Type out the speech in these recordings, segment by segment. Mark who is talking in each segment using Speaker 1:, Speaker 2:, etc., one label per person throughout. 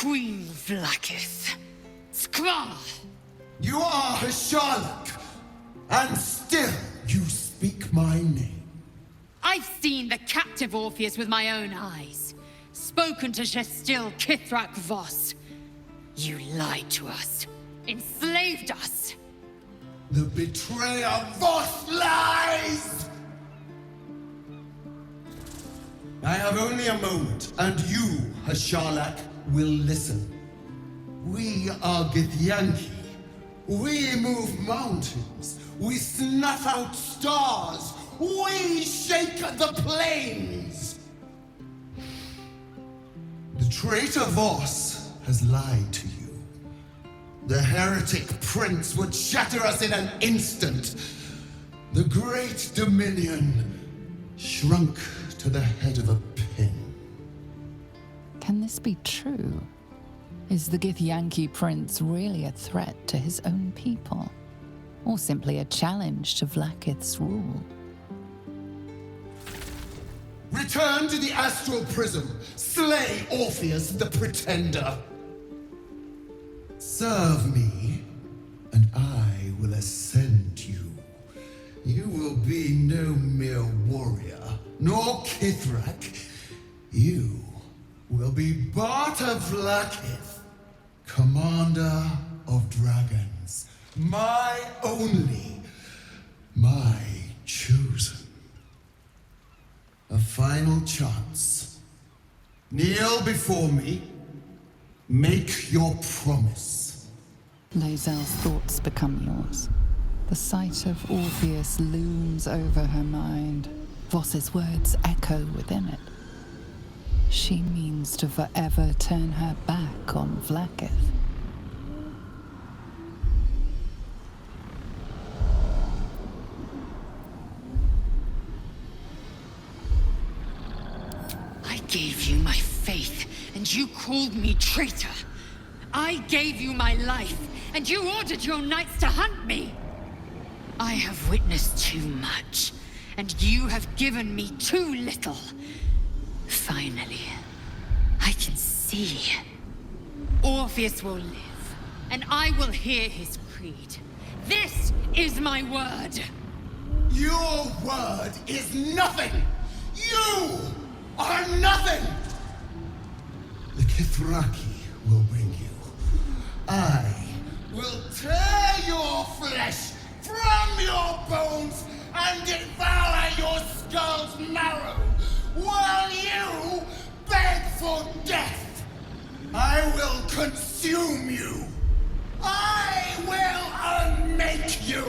Speaker 1: Queen Vlaakith. Skvar!
Speaker 2: You are a Charlotte, and still you speak my name.
Speaker 1: I've seen the captive Orpheus with my own eyes. Spoken to Gestil Kithrak Voss. You lied to us. Enslaved us.
Speaker 2: The betrayer Voss lies! I have only a moment, and you, Hasharlak, will listen. We are Githyanki. We move mountains. We snuff out stars. We shake the plains. The traitor Voss has lied to you. The heretic prince would shatter us in an instant. The great dominion shrunk to the head of a pin.
Speaker 3: Can this be true? Is the Githyanki prince really a threat to his own people? Or simply a challenge to Vlaakith's rule?
Speaker 2: Return to the astral prism. Slay Orpheus the Pretender. Serve me, and I will ascend you. You will be no mere warrior, nor Kithrak. You will be Barta Vlaakith, commander of dragons. My only, my chosen. A final chance. Kneel before me. Make your promise.
Speaker 3: Lae'zel's thoughts become yours. The sight of Orpheus looms over her mind. Voss's words echo within it. She means to forever turn her back on Vlaakith.
Speaker 1: I gave you my faith, and you called me traitor. I gave you my life, and you ordered your knights to hunt me. I have witnessed too much, and you have given me too little. Finally, I can see. Orpheus will live, and I will hear his creed. This is my word.
Speaker 2: Your word is nothing! You are nothing! The Kithraki will bring you. I will tear your flesh from your bones and devour your skull's marrow while you beg for death. I will consume you. I will unmake you.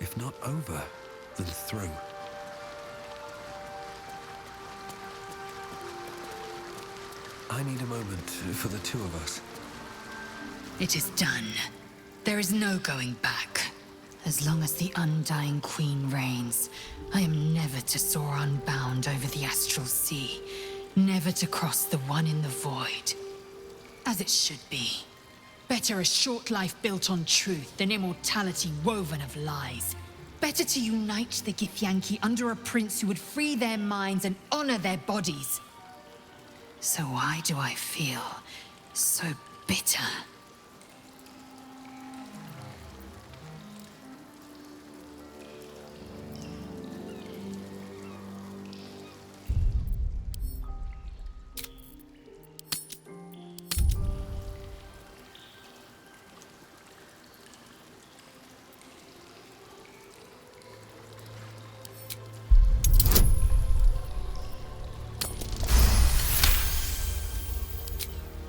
Speaker 4: If not over, then through. I need a moment for the two of us.
Speaker 1: It is done. There is no going back. As long as the Undying Queen reigns, I am never to soar unbound over the astral sea, never to cross the one in the void. As it should be. Better a short life built on truth than immortality woven of lies. Better to unite the Githyanki under a prince who would free their minds and honor their bodies. So why do I feel so bitter?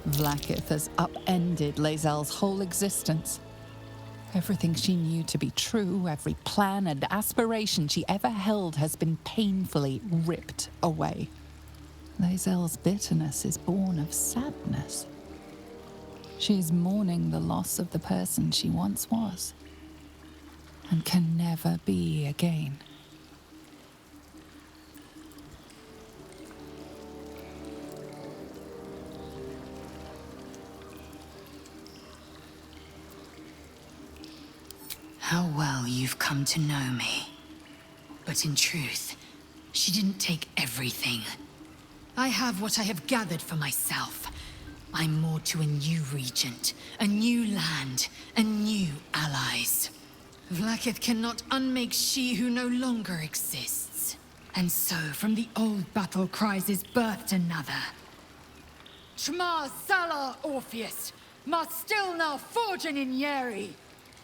Speaker 3: Vlaakith has upended Lae'zel's whole existence. Everything she knew to be true, every plan and aspiration she ever held has been painfully ripped away. Lae'zel's bitterness is born of sadness. She is mourning the loss of the person she once was, and can never be again.
Speaker 1: How well you've come to know me. But in truth, she didn't take everything. I have what I have gathered for myself. I'm more to a new regent, a new land, and new allies. Vlaakith cannot unmake she who no longer exists. And so, from the old battle cries is birthed another. Shma Salar Orpheus, Ma Stilna Forgin in Yeri.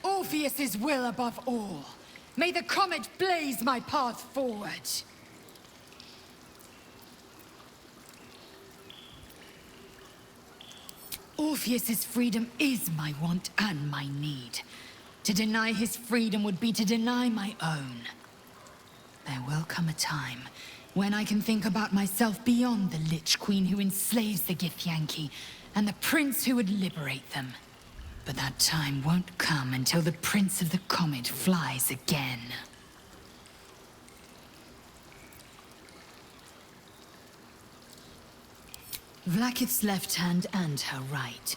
Speaker 1: Orpheus's will above all. May the comet blaze my path forward. Orpheus's freedom is my want and my need. To deny his freedom would be to deny my own. There will come a time when I can think about myself beyond the Lich Queen who enslaves the Githyanki and the prince who would liberate them. But that time won't come until the Prince of the Comet flies again. Vlaakith's left hand and her right.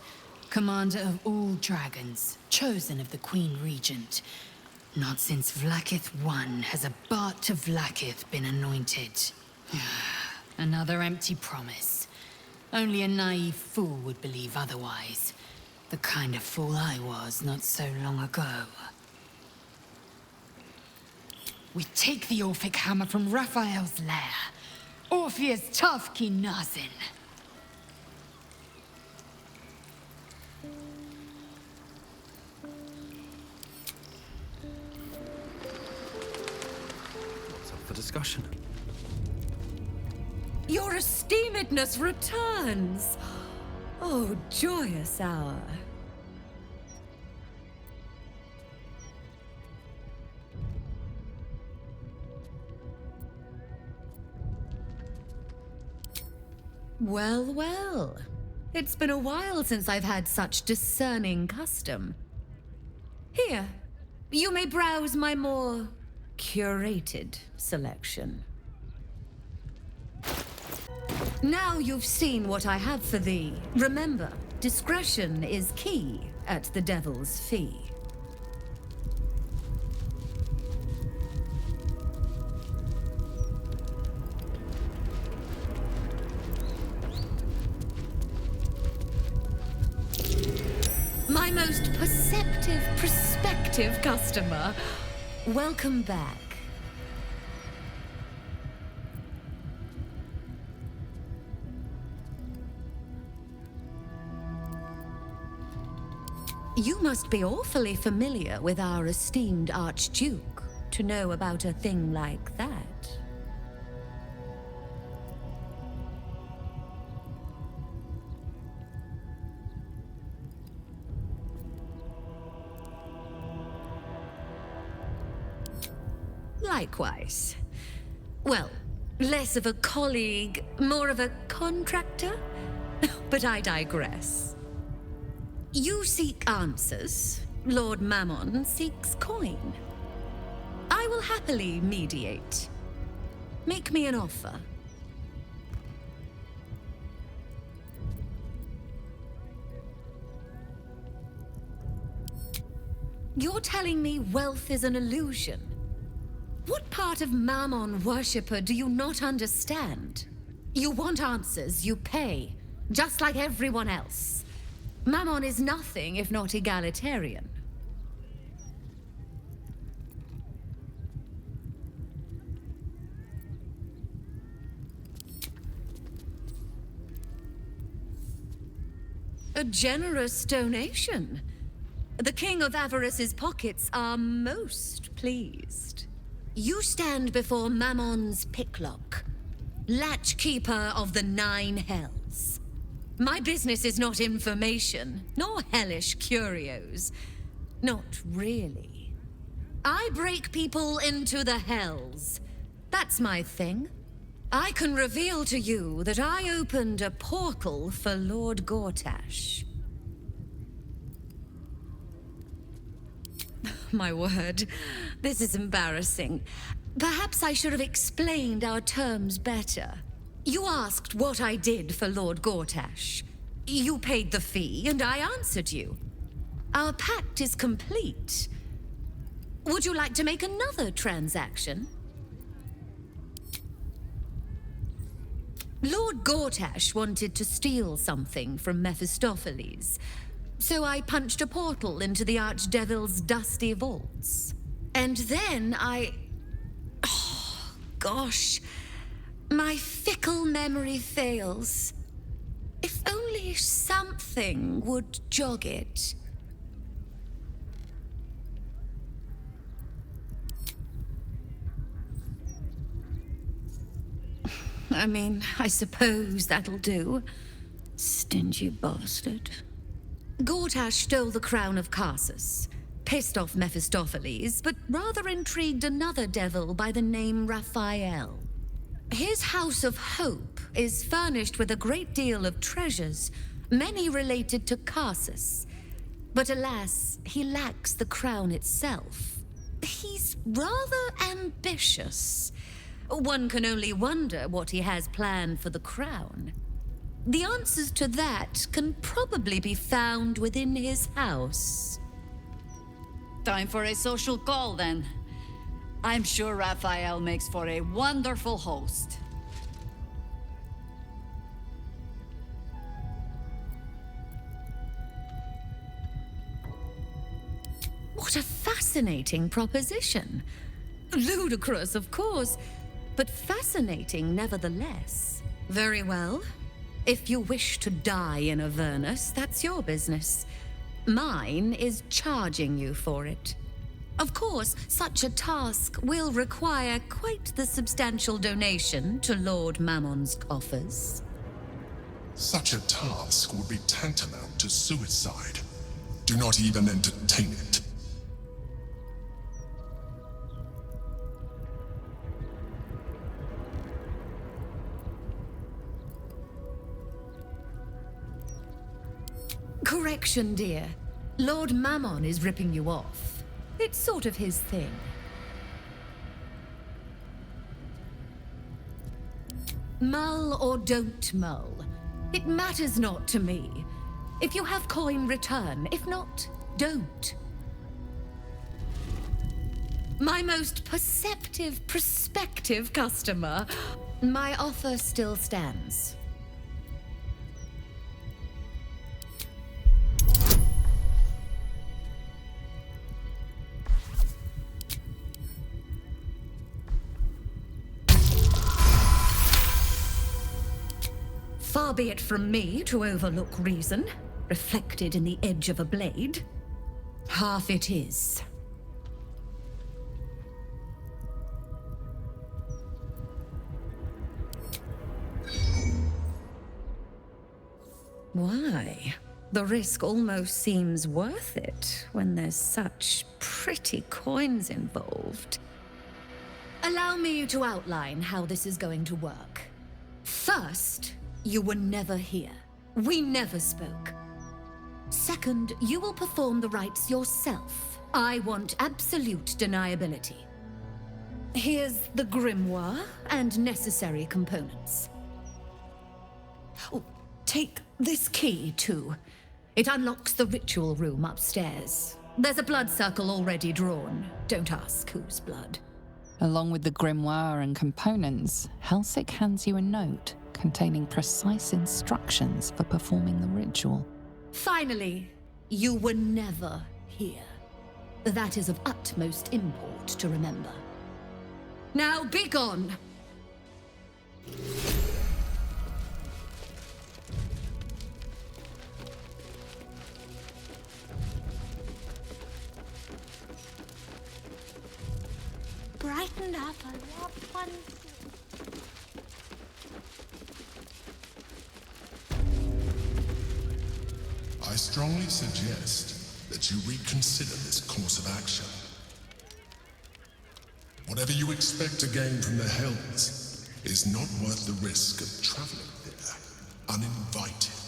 Speaker 1: Commander of all dragons, chosen of the Queen Regent. Not since Vlaakith I has a Bart to Vlaakith been anointed. Another empty promise. Only a naive fool would believe otherwise. The kind of fool I was not so long ago. We take the Orphic hammer from Raphael's lair. Orpheus Tafki Nazin.
Speaker 4: What's up for discussion?
Speaker 5: Your esteemedness returns! Oh, joyous hour. Well, well. It's been a while since I've had such discerning custom. Here, you may browse my more curated selection. Now you've seen what I have for thee. Remember, discretion is key at the Devil's Fee. My most perceptive, prospective customer, welcome back. You must be awfully familiar with our esteemed Archduke to know about a thing like that. Likewise. Well, less of a colleague, more of a contractor? But I digress. You seek answers. Lord Mammon seeks coin. I will happily mediate. Make me an offer. You're telling me wealth is an illusion? What part of Mammon worshipper do you not understand? You want answers, you pay, just like everyone else. Mammon is nothing if not egalitarian. A generous donation. The King of Avarice's pockets are most pleased. You stand before Mammon's picklock, latchkeeper of the 9 hells. My business is not information, nor hellish curios. Not really. I break people into the hells. That's my thing. I can reveal to you that I opened a portal for Lord Gortash. My word, this is embarrassing. Perhaps I should have explained our terms better. You asked what I did for Lord Gortash. You paid the fee, and I answered you. Our pact is complete. Would you like to make another transaction? Lord Gortash wanted to steal something from Mephistopheles, so I punched a portal into the Archdevil's dusty vaults. And then oh, gosh, my fickle memory fails. If only something would jog it. I mean, I suppose that'll do. Stingy bastard. Gortash stole the crown of Karsus, pissed off Mephistopheles, but rather intrigued another devil by the name Raphael. His House of Hope is furnished with a great deal of treasures, many related to Karsus. But alas, he lacks the crown itself. He's rather ambitious. One can only wonder what he has planned for the crown. The answers to that can probably be found within his house.
Speaker 6: Time for a social call, then. I'm sure Raphael makes for a wonderful host.
Speaker 5: What a fascinating proposition. Ludicrous, of course, but fascinating nevertheless. Very well. If you wish to die in Avernus, that's your business. Mine is charging you for it. Of course, such a task will require quite the substantial donation to Lord Mammon's coffers.
Speaker 7: Such a task would be tantamount to suicide. Do not even entertain it.
Speaker 5: Correction, dear. Lord Mammon is ripping you off. It's sort of his thing. Mull or don't mull, it matters not to me. If you have coin, return. If not, don't. My most perceptive, prospective customer, my offer still stands. Far be it from me to overlook reason, reflected in the edge of a blade. Half it is. Why? The risk almost seems worth it when there's such pretty coins involved. Allow me to outline how this is going to work. First, you were never here. We never spoke. Second, you will perform the rites yourself. I want absolute deniability. Here's the grimoire and necessary components. Oh, take this key, too. It unlocks the ritual room upstairs. There's a blood circle already drawn. Don't ask whose blood.
Speaker 3: Along with the grimoire and components, Helsik hands you a note containing precise instructions for performing the ritual.
Speaker 5: Finally, you were never here. That is of utmost import to remember. Now be gone!
Speaker 8: Brighten up a lot fun.
Speaker 7: I strongly suggest that you reconsider this course of action. Whatever you expect to gain from the Hells is not worth the risk of traveling there uninvited.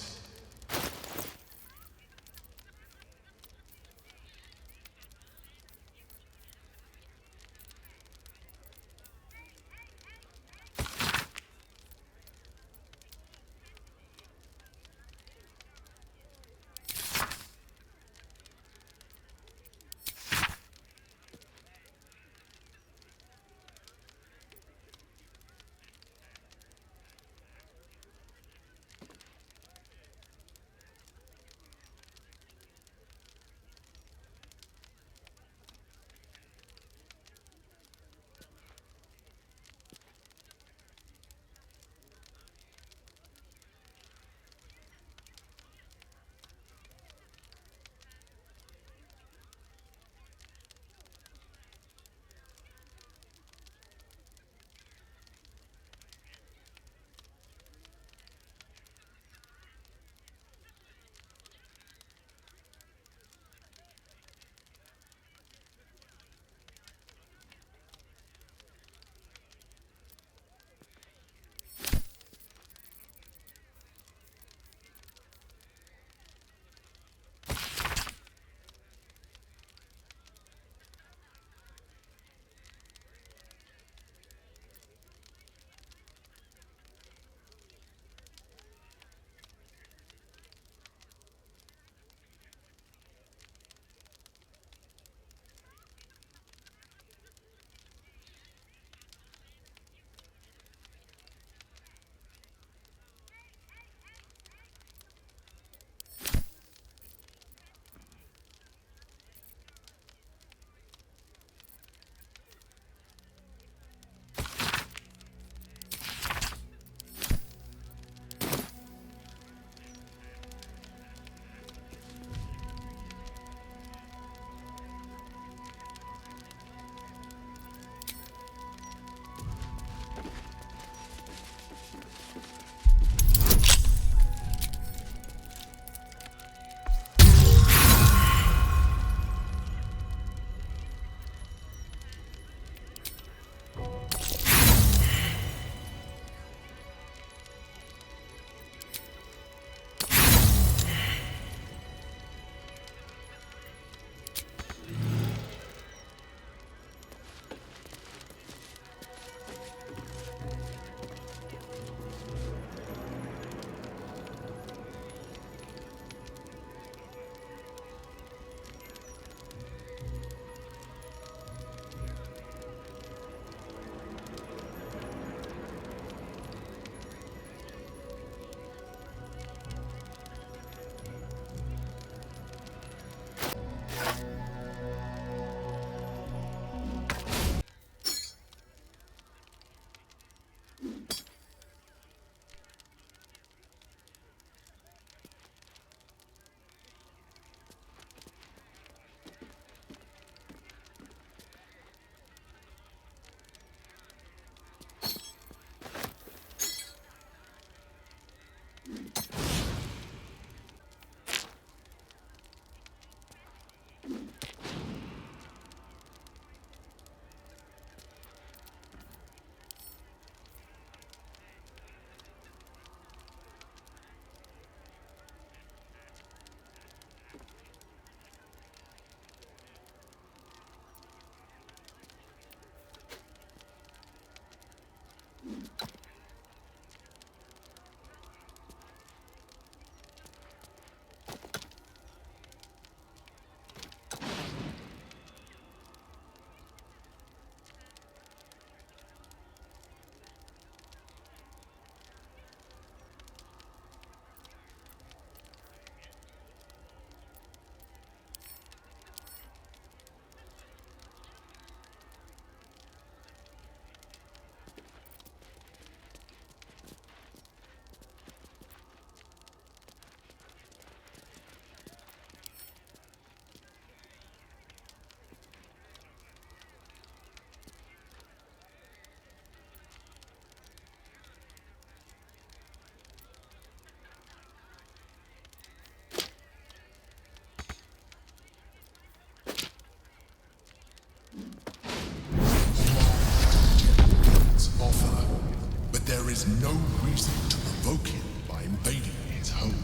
Speaker 7: is no reason to provoke him by invading his home.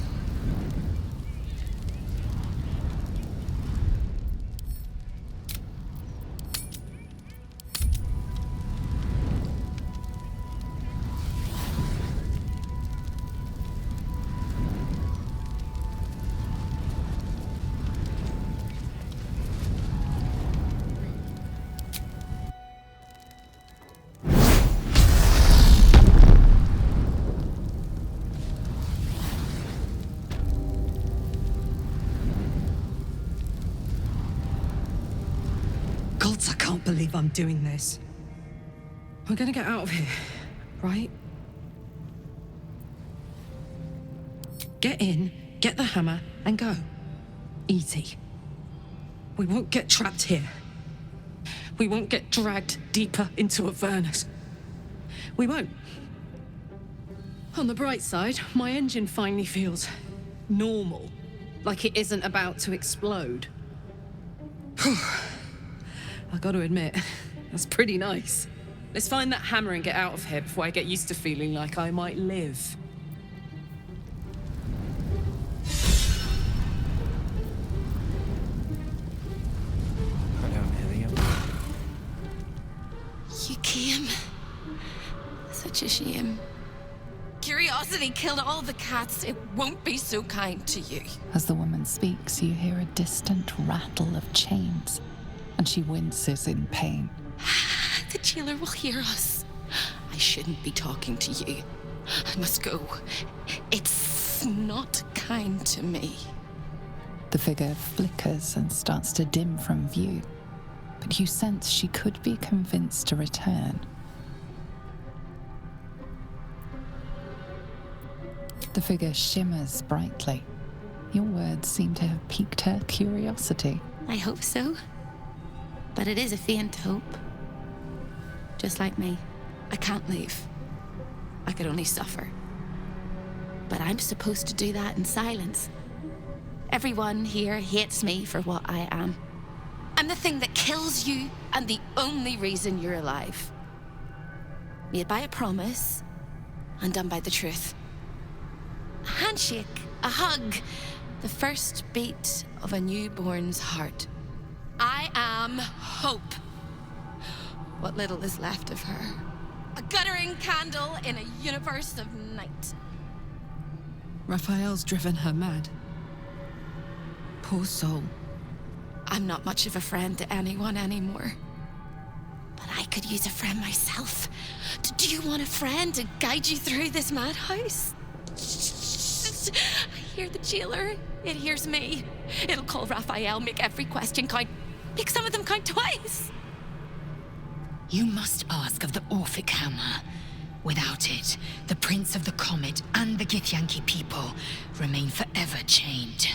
Speaker 9: I can't believe I'm doing this. We're gonna get out of here, right? Get in, get the hammer, and go. Easy. We won't get trapped here. We won't get dragged deeper into Avernus. We won't. On the bright side, my engine finally feels normal. Like it isn't about to explode. I gotta admit, that's pretty nice. Let's find that hammer and get out of here before I get used to feeling like I might live.
Speaker 4: I don't hear you.
Speaker 1: You came. Such a shame. Curiosity killed all the cats. It won't be so kind to you.
Speaker 3: As the woman speaks, you hear a distant rattle of chains, and she winces in pain.
Speaker 1: The jailer will hear us. I shouldn't be talking to you. I must go. It's not kind to me.
Speaker 3: The figure flickers and starts to dim from view, but you sense she could be convinced to return. The figure shimmers brightly. Your words seem to have piqued her curiosity.
Speaker 1: I hope so. But it is a faint hope. Just like me. I can't leave. I could only suffer. But I'm supposed to do that in silence. Everyone here hates me for what I am. I'm the thing that kills you and the only reason you're alive. Made by a promise, undone by the truth. A handshake, a hug, the first beat of a newborn's heart. I am hope. What little is left of her. A guttering candle in a universe of night.
Speaker 9: Raphael's driven her mad. Poor soul.
Speaker 1: I'm not much of a friend to anyone anymore. But I could use a friend myself. Do you want a friend to guide you through this madhouse? I hear the jailer. It hears me. It'll call Raphael, make every question count. Make some of them count twice. You must ask of the Orphic hammer. Without it, the Prince of the Comet and the Githyanki people remain forever chained.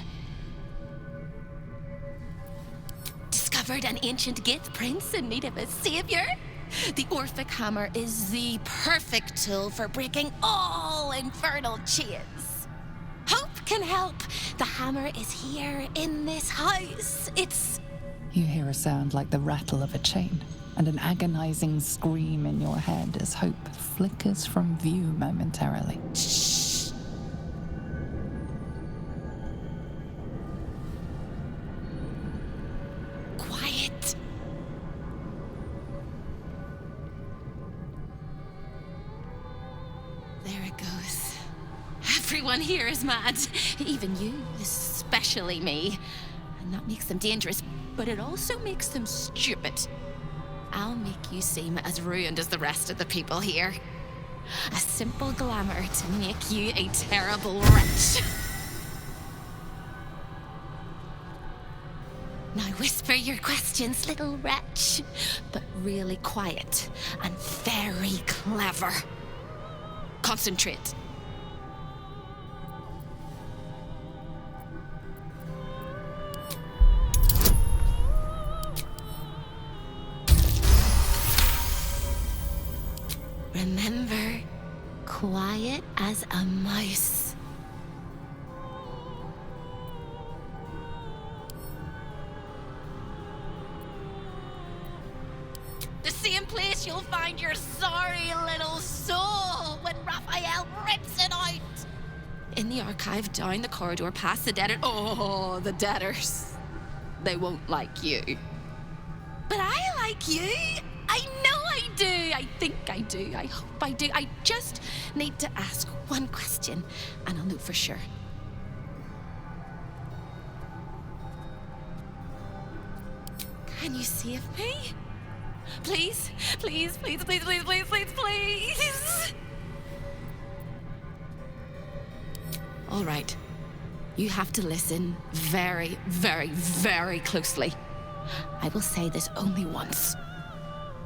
Speaker 1: Discovered an ancient Gith prince in need of a savior? The Orphic hammer is the perfect tool for breaking all infernal chains. Hope can help. The hammer is here in this house. It's...
Speaker 3: You hear a sound like the rattle of a chain, and an agonizing scream in your head as hope flickers from view momentarily.
Speaker 1: Shh. Quiet. There it goes. Everyone here is mad. Even you, especially me. And that makes them dangerous, but it also makes them stupid. I'll make you seem as ruined as the rest of the people here. A simple glamour to make you a terrible wretch. Now whisper your questions, little wretch, but really quiet and very clever. Concentrate. Remember, quiet as a mouse. The same place you'll find your sorry little soul when
Speaker 10: Raphael rips it out. In the archive, down the corridor, past the debtor.
Speaker 3: Oh, the debtors. They won't like you.
Speaker 10: But I like you. I know I do. I think I do. I hope I do. I just need to ask one question, and I'll know for sure. Can you save me? Please, please, please, please, please, please, please, please. All right. You have to listen very, very, very closely. I will say this only once.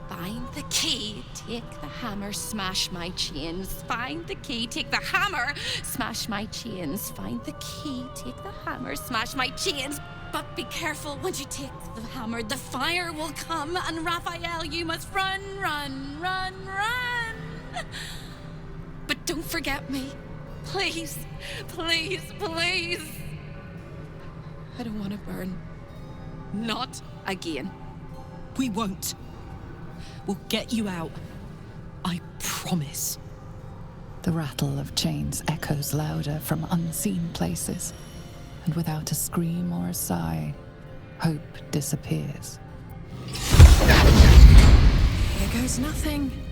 Speaker 10: Find the key, take the hammer, smash my chains. Find the key, take the hammer, smash my chains. Find the key, take the hammer, smash my chains. But be careful when you take the hammer, the fire will come, and Raphael, you must run, run, run, run. But don't forget me. Please, please, please. I don't want to burn. Not again.
Speaker 9: We won't. We'll get you out. I promise.
Speaker 3: The rattle of chains echoes louder from unseen places, and without a scream or a sigh, hope disappears.
Speaker 10: Here goes nothing.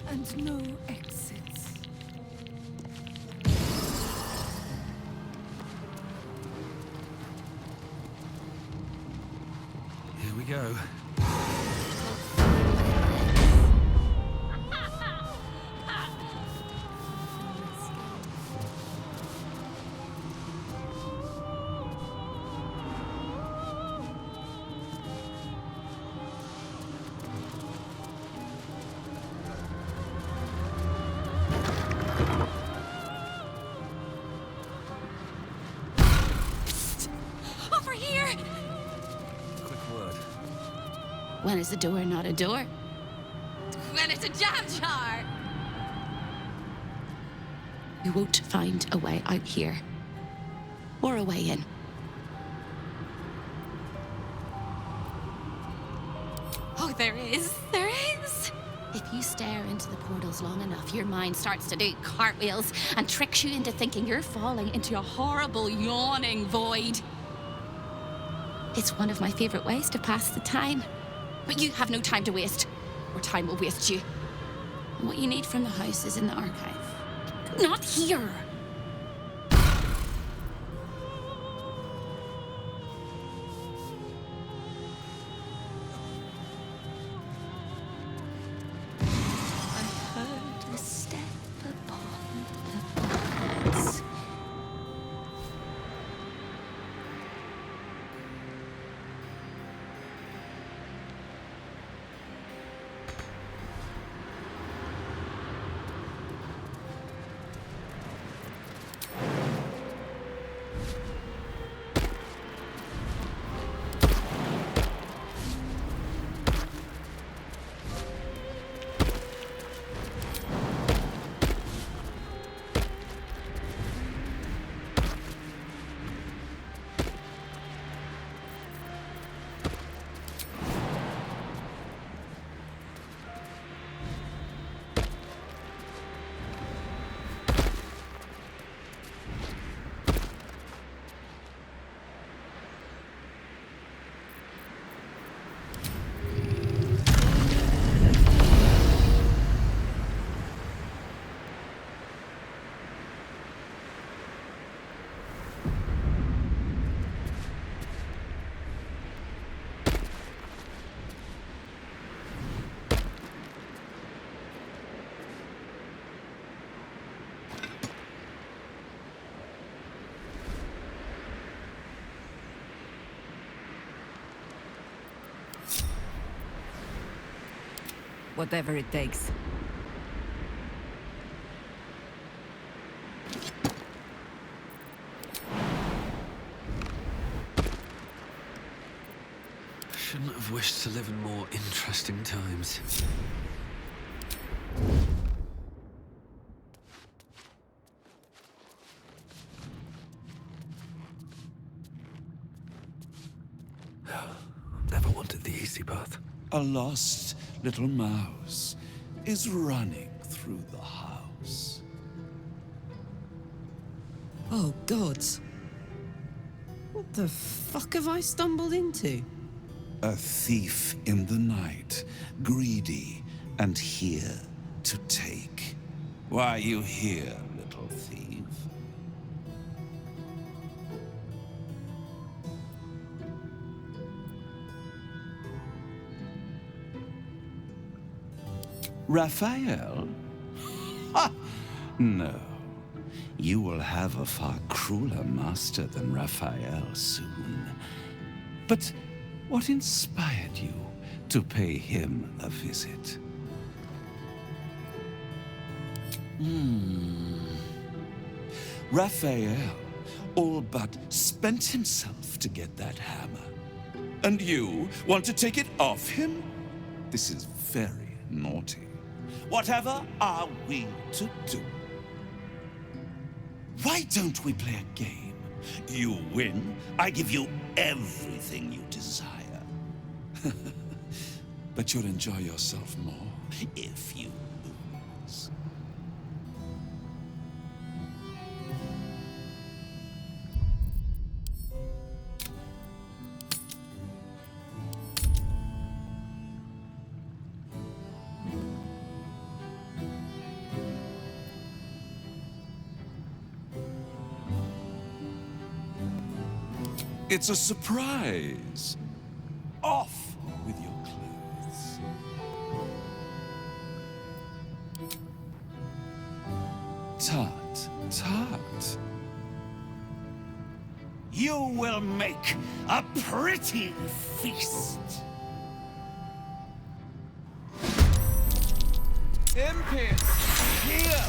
Speaker 1: And no exits.
Speaker 4: Here we go.
Speaker 10: When is a door not a door? When it's a jam jar! You won't find a way out here. Or a way in. Oh, there is. There is! If you stare into the portals long enough, your mind starts to do cartwheels and tricks you into thinking you're falling into a horrible, yawning void. It's one of my favorite ways to pass the time. But you have no time to waste, or time will waste you. And what you need from the house is in the archive. Not here! I heard a step upon the boards.
Speaker 6: Whatever it takes.
Speaker 4: Shouldn't have wished to live in more interesting times. Never wanted the easy path.
Speaker 11: A lost little mouse is running through the house.
Speaker 9: Oh, gods. What the fuck have I stumbled into?
Speaker 11: A thief in the night, greedy and here to take. Why are you here, little thief? Raphael? Ha! No. You will have a far crueler master than Raphael soon. But what inspired you to pay him a visit? Raphael all but spent himself to get that hammer. And you want to take it off him? This is very naughty. Whatever are we to do? Why don't we play a game? You win, I give you everything you desire. But you'll enjoy yourself more if you lose. It's a surprise. Off with your clothes. Tut, tut. You will make a pretty feast. Impious, here!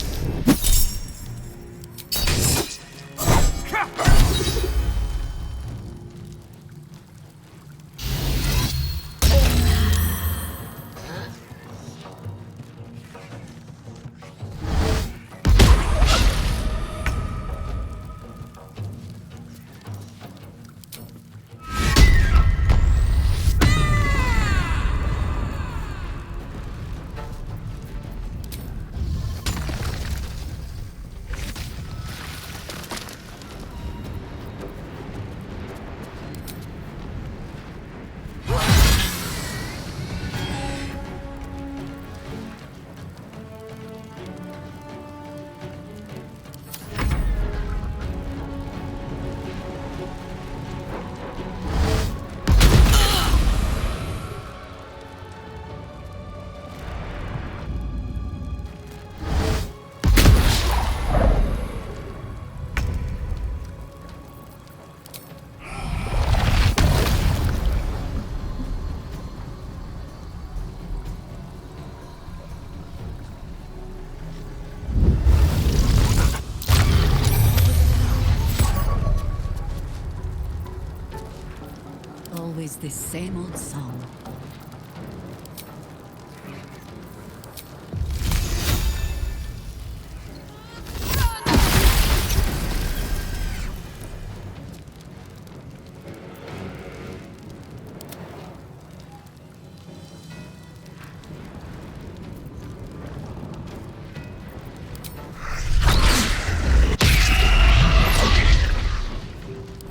Speaker 6: Always this same old song.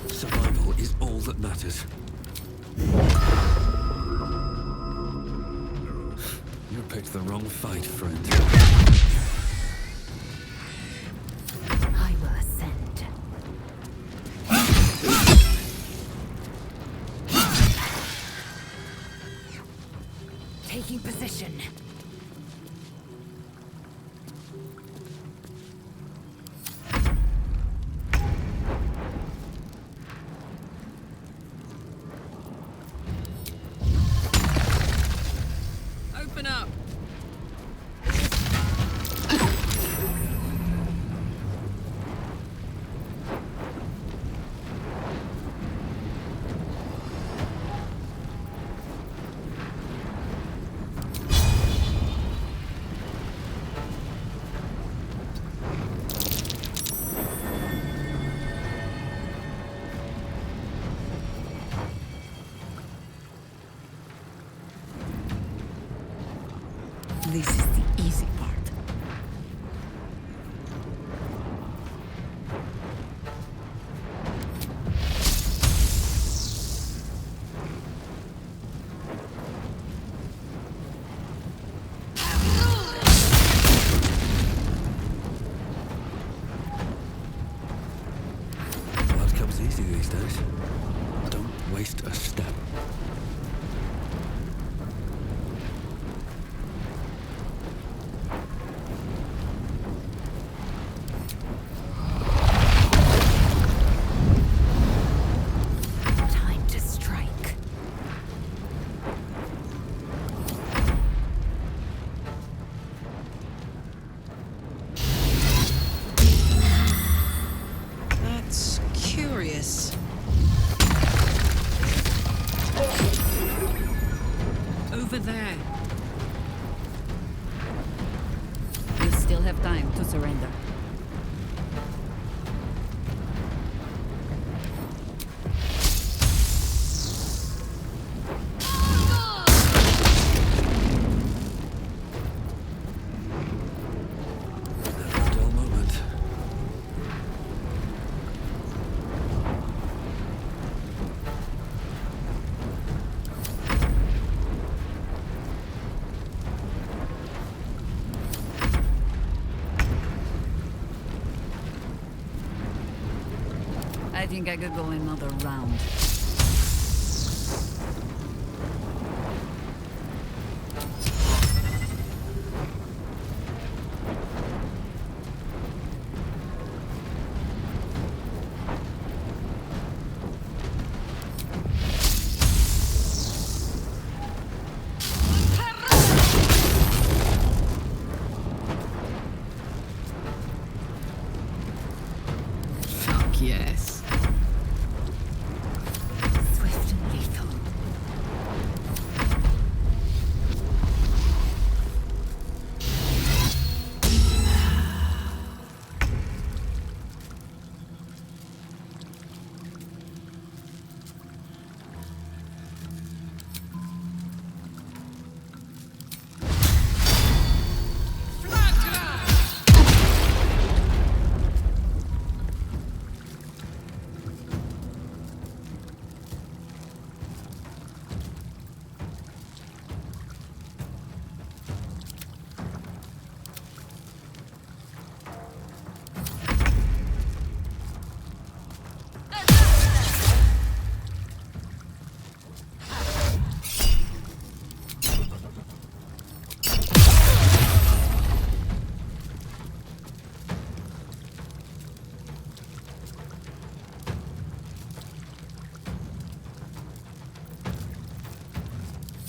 Speaker 4: Survival is all that matters. You picked the wrong fight, friend.
Speaker 1: I will ascend. Taking position.
Speaker 9: Open up!
Speaker 6: This is the easy part.
Speaker 4: Blood comes easy these days. Don't waste a step.
Speaker 1: Time to strike.
Speaker 9: That's curious. Over there.
Speaker 6: You still have time to surrender.
Speaker 4: Never a dull moment.
Speaker 6: I think I could go another round.
Speaker 3: Fuck yes.
Speaker 1: Swift and lethal.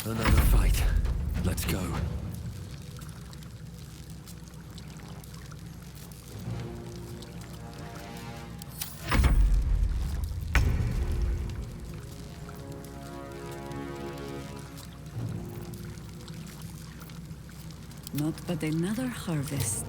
Speaker 4: Another fight. Let's go.
Speaker 6: Not but another harvest.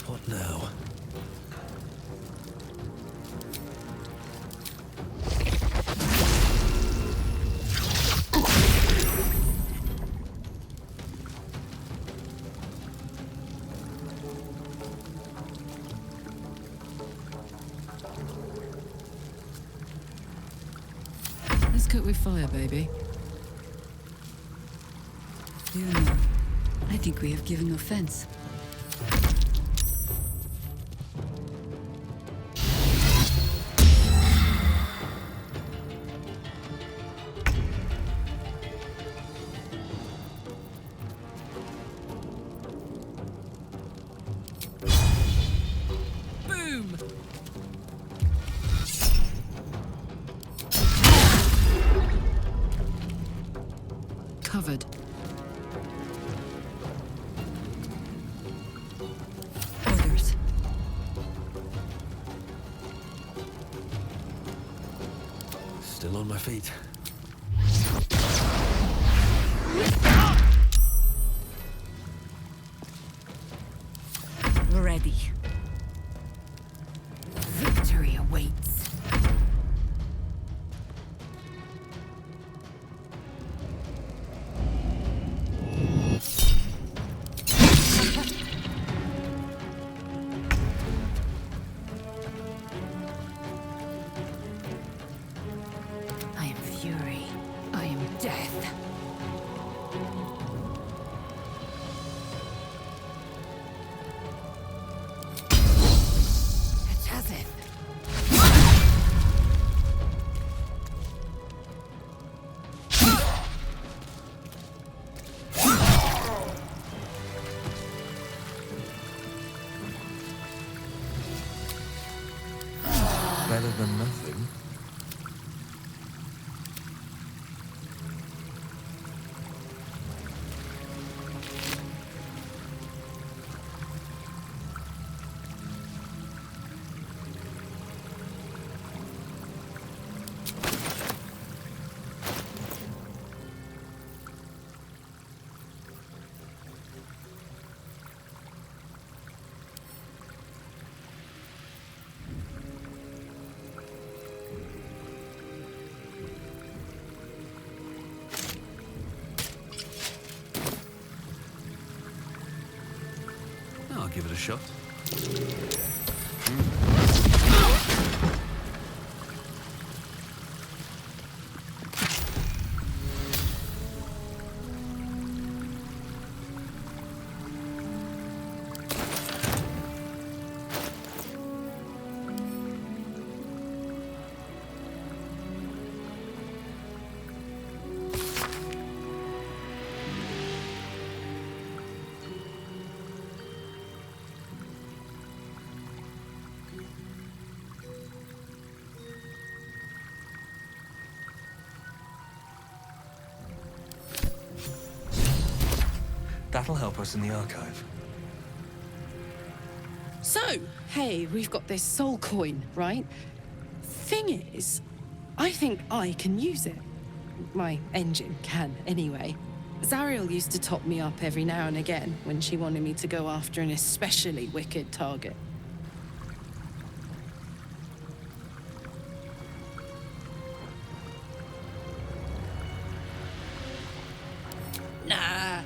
Speaker 4: What now?
Speaker 6: Let's cook with fire, baby. You know, I think we have given offense.
Speaker 4: Still on my feet.
Speaker 5: Ready.
Speaker 1: Victory awaits. I am fury. I am death. It has it.
Speaker 4: Better than nothing. I'll give it a shot. That'll help us in the archive.
Speaker 9: So, hey, we've got this soul coin, right? Thing is, I think I can use it. My engine can, anyway. Zariel used to top me up every now and again when she wanted me to go after an especially wicked target. Nah,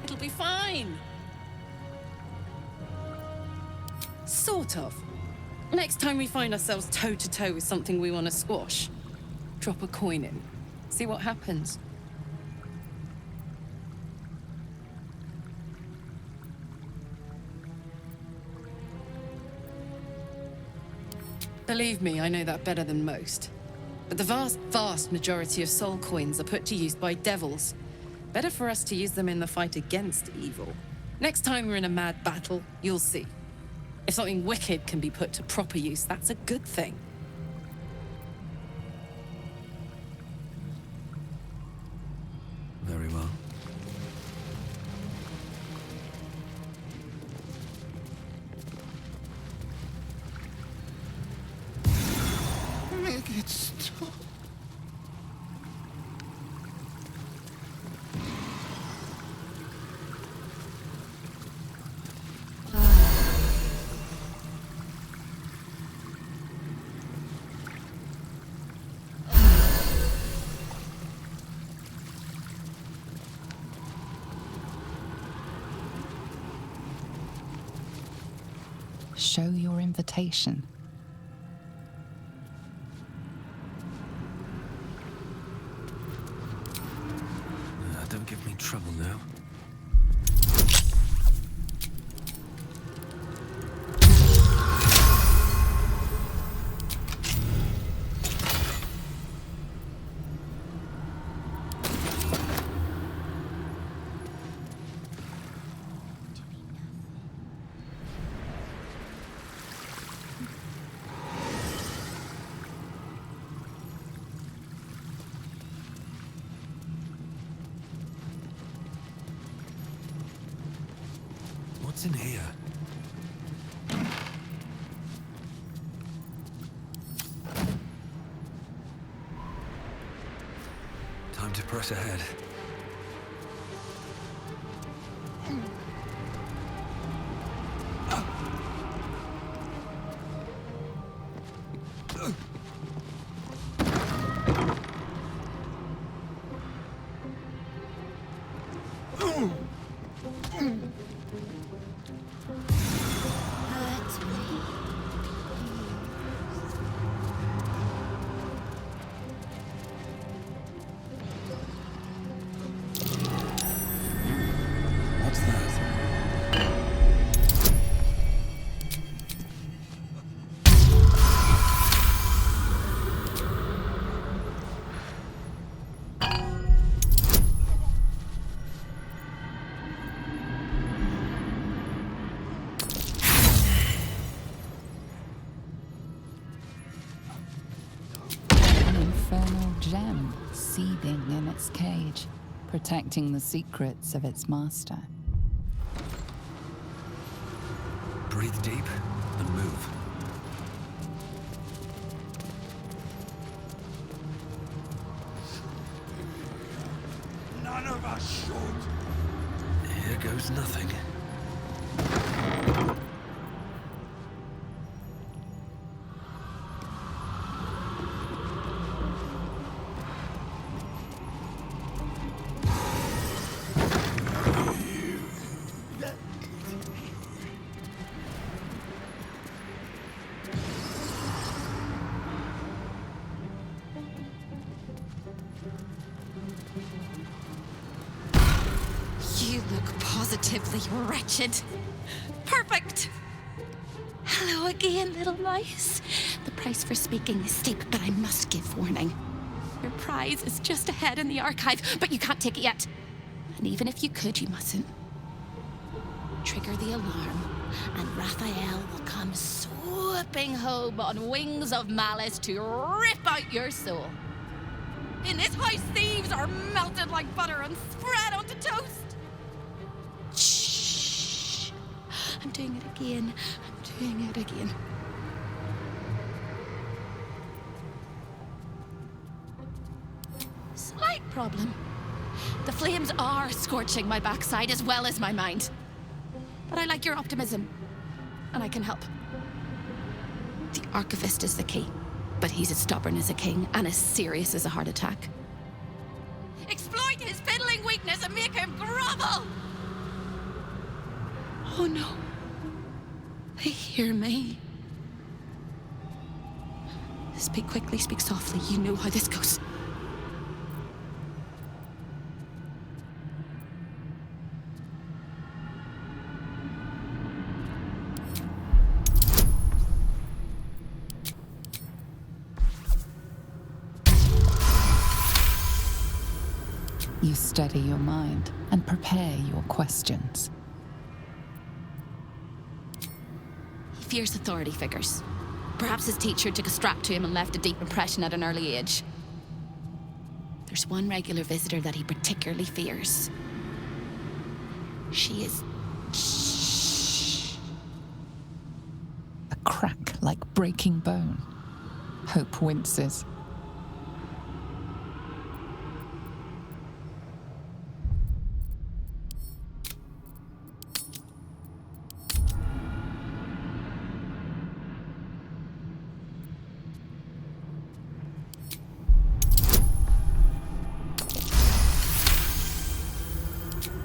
Speaker 9: it'll be fine. Sort of. Next time we find ourselves toe-to-toe with something we want to squash, drop a coin in. See what happens. Believe me, I know that better than most. But the vast majority of soul coins are put to use by devils. Better for us to use them in the fight against evil. Next time we're in a mad battle, you'll see. If something wicked can be put to proper use, that's a good thing.
Speaker 4: Very well.
Speaker 2: Make it stop.
Speaker 3: Show your invitation.
Speaker 4: Don't give me trouble now. What's in here? Time to press ahead.
Speaker 11: What's that?
Speaker 3: An infernal gem seething in its cage, protecting the secrets of its master.
Speaker 4: Breathe deep and move.
Speaker 11: None of us should.
Speaker 4: Here goes nothing.
Speaker 10: You look positively wretched. Perfect! Hello again, little mouse. The price for speaking is steep, but I must give warning. Your prize is just ahead in the archive, but you can't take it yet. And even if you could, you mustn't. Trigger the alarm, and Raphael will come swooping home on wings of malice to rip out your soul. In this house, thieves are melted like butter and spread onto toast. Shh. I'm doing it again. I'm doing it again. Slight problem. The flames are scorching my backside as well as my mind. But I like your optimism, and I can help. The Archivist is the key, but he's as stubborn as a king and as serious as a heart attack. Exploit his fiddling weakness and make him grovel! Oh no. They hear me. Speak quickly, speak softly. You know how this goes.
Speaker 3: You steady your mind and prepare your questions.
Speaker 10: He fears authority figures. Perhaps his teacher took a strap to him and left a deep impression at an early age. There's one regular visitor that he particularly fears. She is... Shh.
Speaker 3: A crack like breaking bone. Hope winces.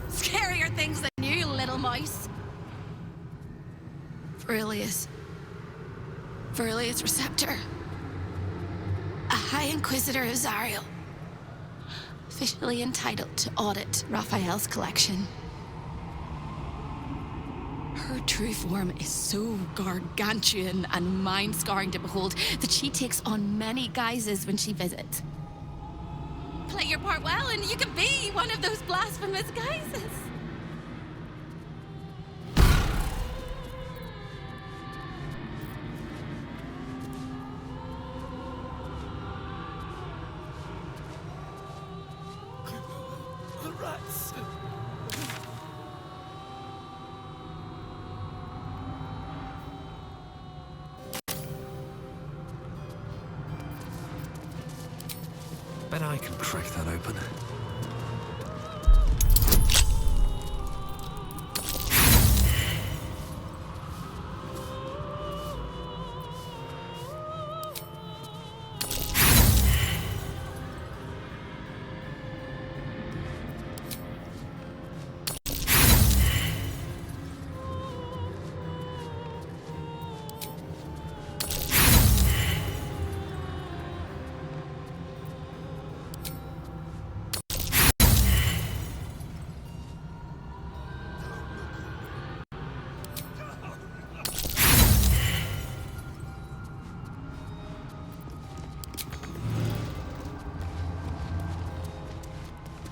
Speaker 10: Scarier things than you, little mouse. Verilius Receptor. A High Inquisitor of Zariel. Officially entitled to audit Raphael's collection. Her true form is so gargantuan and mind-scarring to behold that she takes on many guises when she visits. Play your part well and you can be one of those blasphemous guises.
Speaker 11: The rats!
Speaker 4: Bet I can crack that open.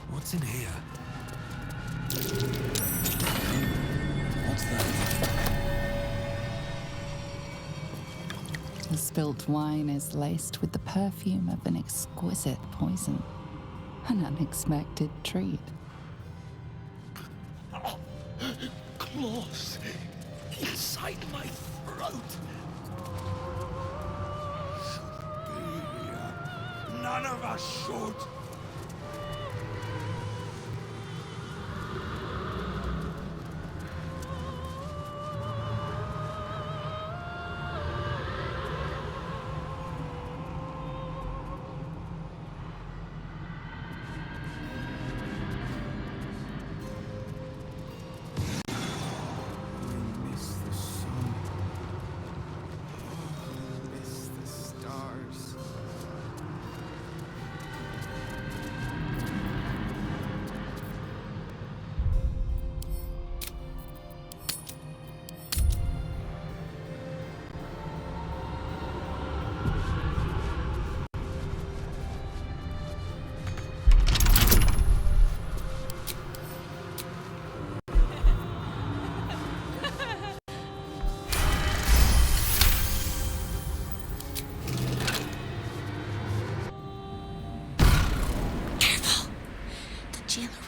Speaker 4: What's in here? What's that?
Speaker 3: The spilt wine is laced with the perfume of an exquisite poison. An unexpected treat.
Speaker 11: Claws inside my throat. Superior. None of us should.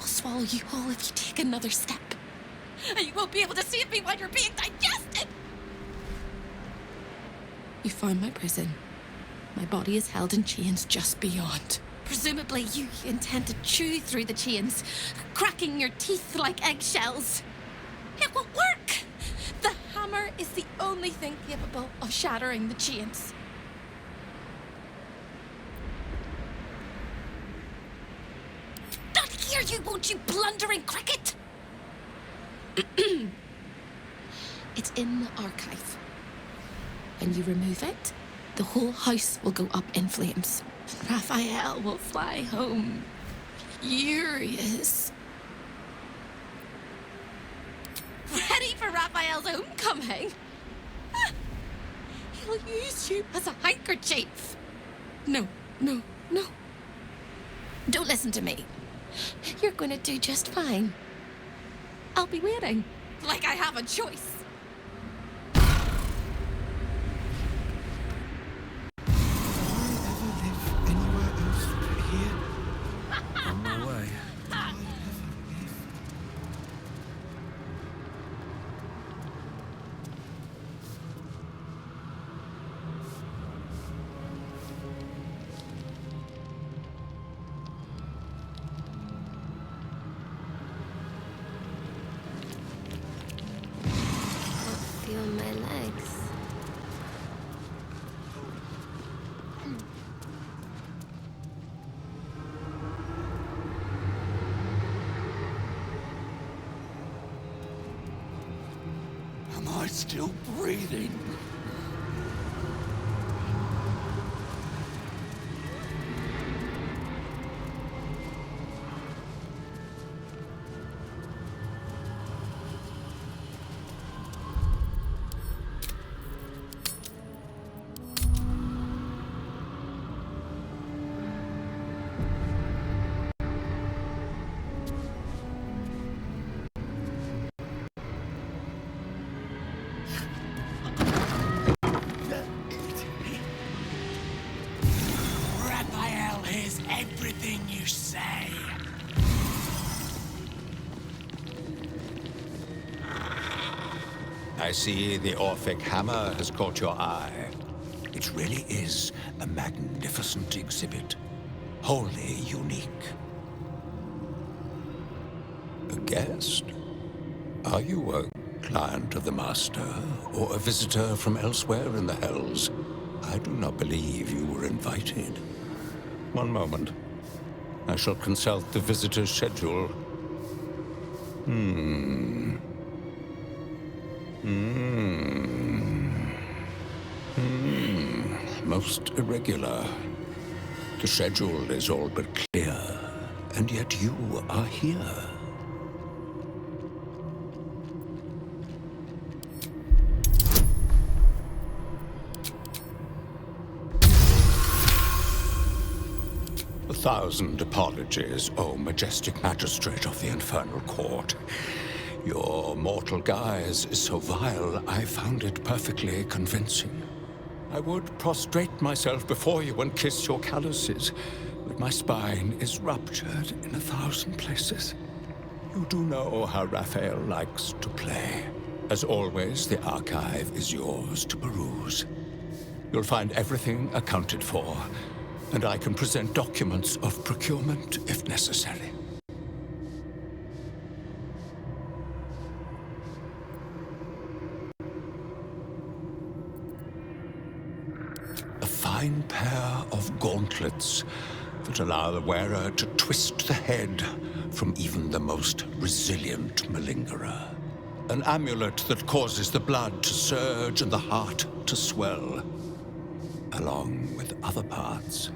Speaker 10: Swallow you whole if you take another step. And you won't be able to save me while you're being digested! You found my prison. My body is held in chains just beyond. Presumably you intend to chew through the chains, cracking your teeth like eggshells. It will work! The hammer is the only thing capable of shattering the chains. Hear you, won't you, blundering cricket? It's in the archive. When you remove it, the whole house will go up in flames. And Raphael will fly home, furious. Ready for Raphael's homecoming? He'll use you as a handkerchief. No. Don't listen to me. You're going to do just fine. I'll be waiting. Like I have a choice.
Speaker 4: On my way.
Speaker 5: Feel my legs.
Speaker 11: Am I still breathing? Raphael hears everything you say.
Speaker 12: I see the Orphic hammer has caught your eye. It really is a magnificent exhibit.
Speaker 11: wholly unique. A guest? Are you a client of the Master, or a visitor from elsewhere in the Hells? I do not believe you were invited. One moment. I shall consult the visitor's schedule. Most irregular. The schedule is all but clear, and yet you are here. A thousand apologies, O majestic magistrate of the Infernal Court. Your mortal guise is so vile, I found it perfectly convincing. I would prostrate myself before you and kiss your calluses, but my spine is ruptured in 1,000 places. You do know how Raphael likes to play. As always, the archive is yours to peruse. You'll find everything accounted for, and I can present documents of procurement if necessary. A fine pair of gauntlets that allow the wearer to twist the head from even the most resilient malingerer. An amulet that causes the blood to surge and the heart to swell, along with other parts.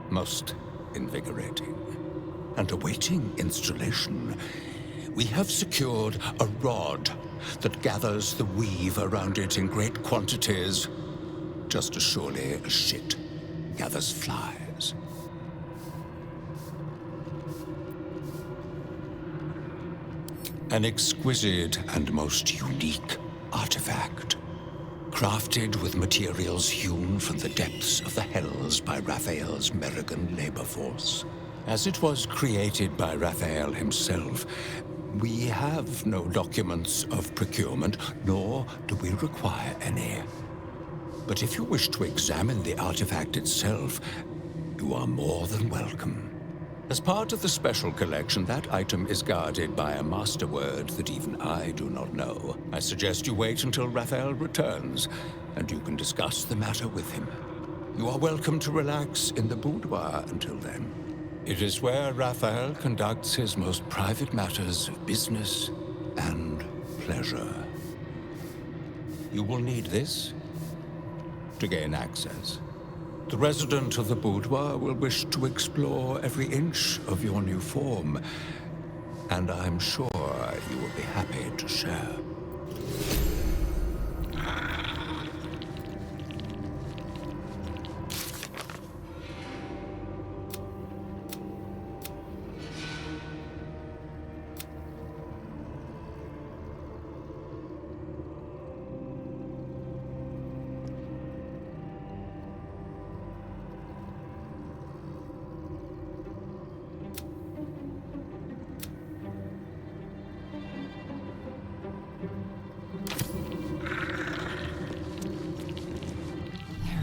Speaker 11: Most invigorating. And awaiting installation, we have secured a rod that gathers the weave around it in great quantities, just as surely as shit gathers flies. An exquisite and most unique artifact, crafted with materials hewn from the depths of the Hells by Raphael's Merrigan labor force. As it was created by Raphael himself, we have no documents of procurement, nor do we require any. But if you wish to examine the artifact itself, you are more than welcome. As part of the special collection, that item is guarded by a master word that even I do not know. I suggest you wait until Raphael returns, and you can discuss the matter with him. You are welcome to relax in the boudoir until then. It is where Raphael conducts his most private matters of business and pleasure. You will need this to gain access. The resident of the boudoir will wish to explore every inch of your new form, and I'm sure you will be happy to share.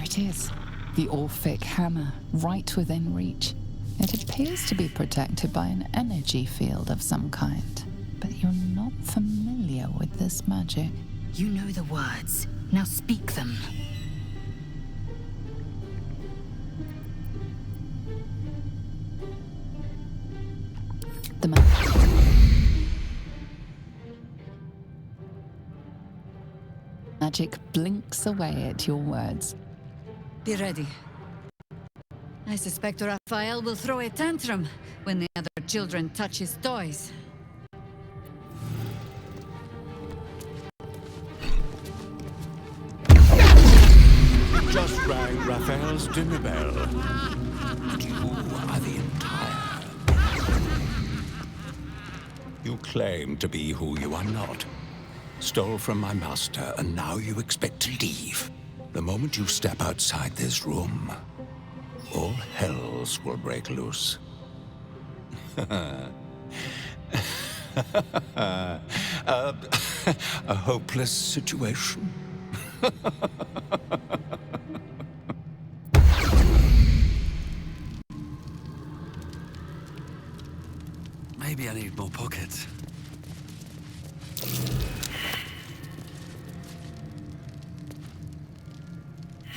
Speaker 3: It is. The Orphic hammer, right within reach. It appears to be protected by an energy field of some kind, but you're not familiar with this magic.
Speaker 1: You know the words. Now speak them.
Speaker 3: The magic blinks away at your words.
Speaker 6: Be ready. I suspect Raphael will throw a tantrum when the other children touch his toys.
Speaker 11: You just rang Raphael's dinner bell. And you are the entire. You claim to be who you are not. Stole from my master, and now you expect to leave. The moment you step outside this room, all hells will break loose. A hopeless situation.
Speaker 4: Maybe I need more pockets.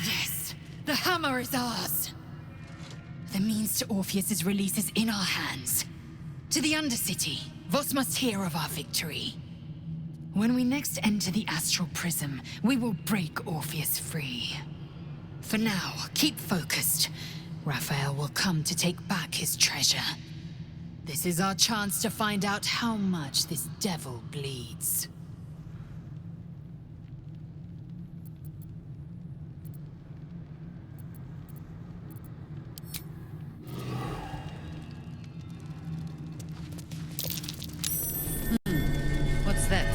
Speaker 1: Yes, the hammer is ours. The means to Orpheus's release is in our hands. To the Undercity, Voss must hear of our victory. When we next enter the Astral Prism, we will break Orpheus free. For now, keep focused. Raphael will come to take back his treasure. This is our chance to find out how much this devil bleeds.
Speaker 6: What's that?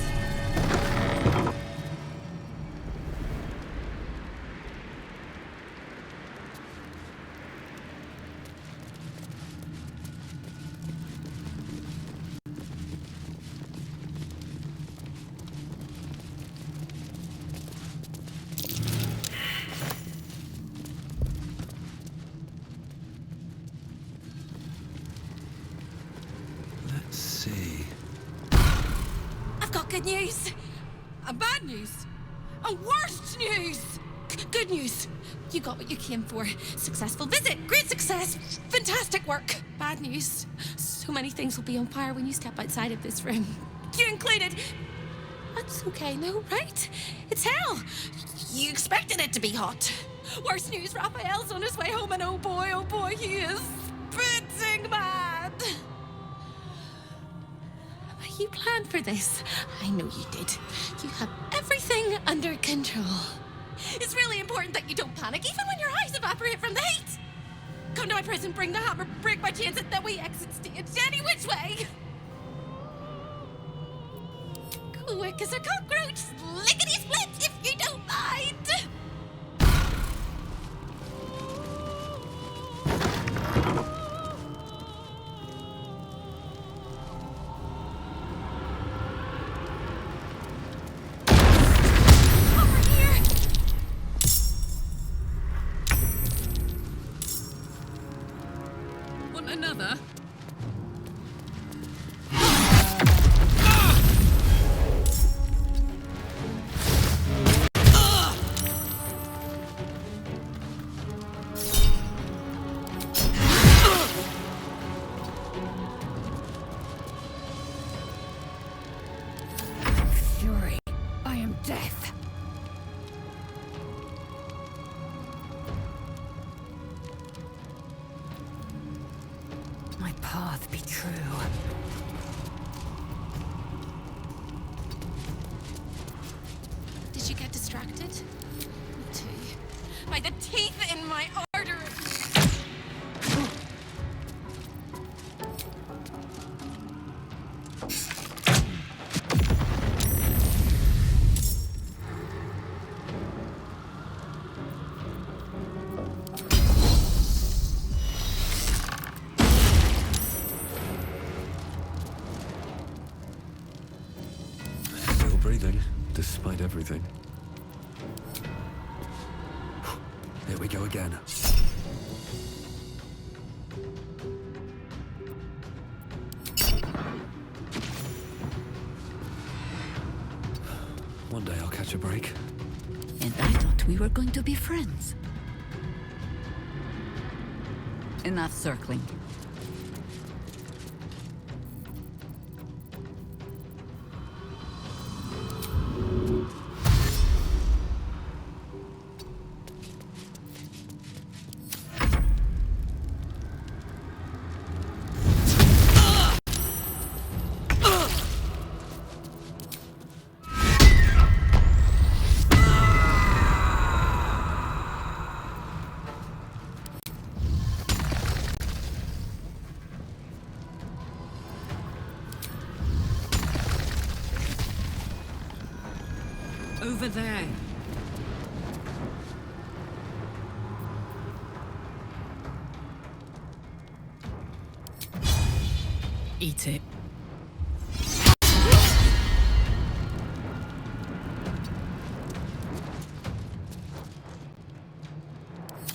Speaker 4: Let's see.
Speaker 10: I've got good news. Bad news. Worst news. Good news. You got what you came for. Successful visit. Great success. Fantastic work. Bad news. So many things will be on fire when you step outside of this room. You included. That's okay, no, right? It's hell. You expected it to be hot. Worst news, Raphael's on his way home, and oh boy, he is spitting mad. You planned for this. I know you did. You have everything under control. It's really important that you don't panic, even when your eyes evaporate from the heat. Come to my prison, bring the hammer, break my chains, and then we exit stage any which way. Quick as a cockroach, lickety-split, if you don't mind.
Speaker 6: Another?
Speaker 1: Fury, I am death. My path be true.
Speaker 10: Did you get distracted? Me too. By the teeth in my artery.
Speaker 4: Still breathing, despite everything. Here we go again. One day I'll catch a break.
Speaker 6: And I thought we were going to be friends. Enough circling. Over there.
Speaker 1: Eat it.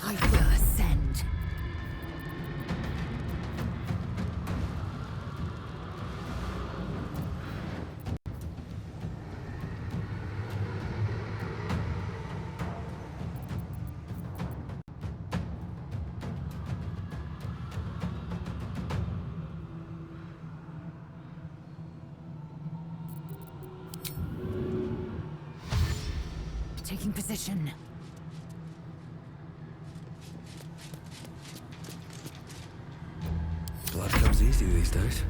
Speaker 1: I will ascend. Taking position.
Speaker 4: Blood comes easy these days.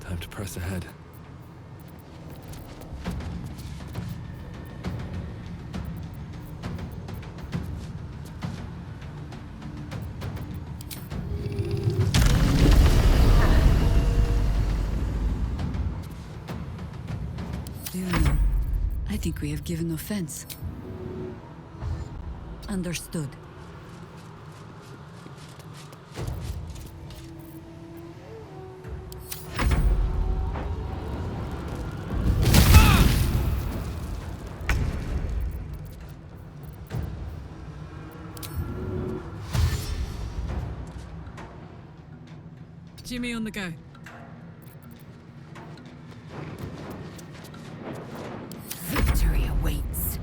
Speaker 4: Time to press ahead.
Speaker 6: I think we have given offense. Understood.
Speaker 13: Jimmy on the go.
Speaker 1: Victory awaits.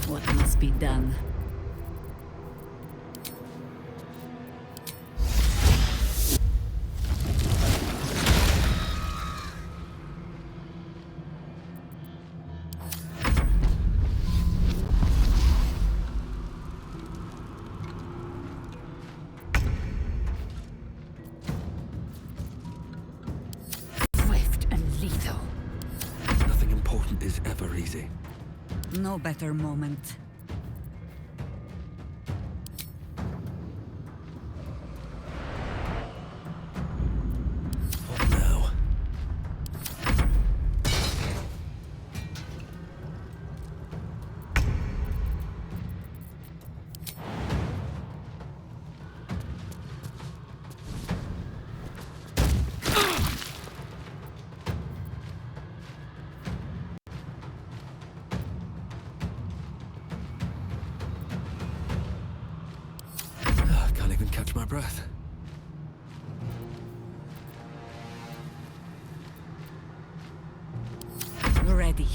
Speaker 6: What must be done?
Speaker 1: Swift and lethal.
Speaker 4: Nothing important is ever easy.
Speaker 6: No better moment.
Speaker 4: What now? Can't even catch my breath.
Speaker 6: Ready.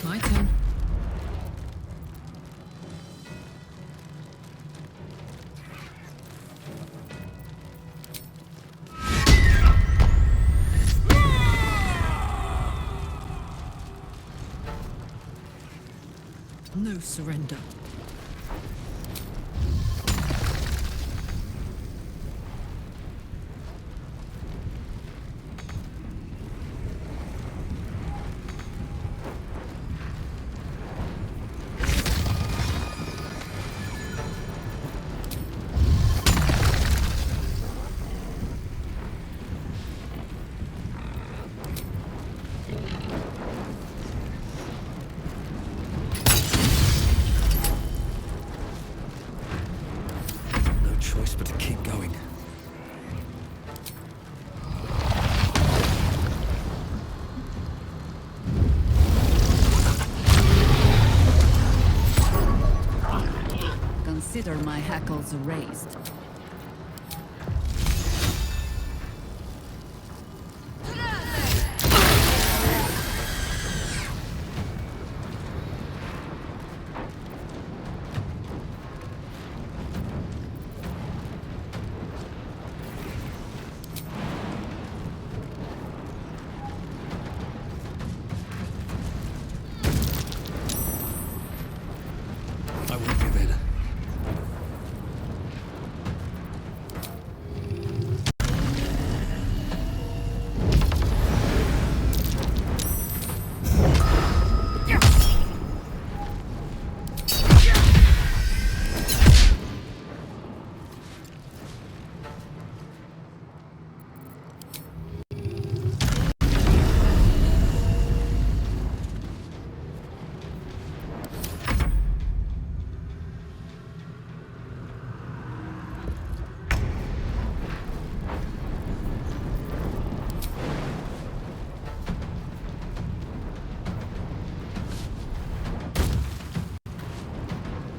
Speaker 13: My turn. No surrender.
Speaker 4: Choice but to keep going.
Speaker 6: Consider my hackles raised.
Speaker 4: I won't give in.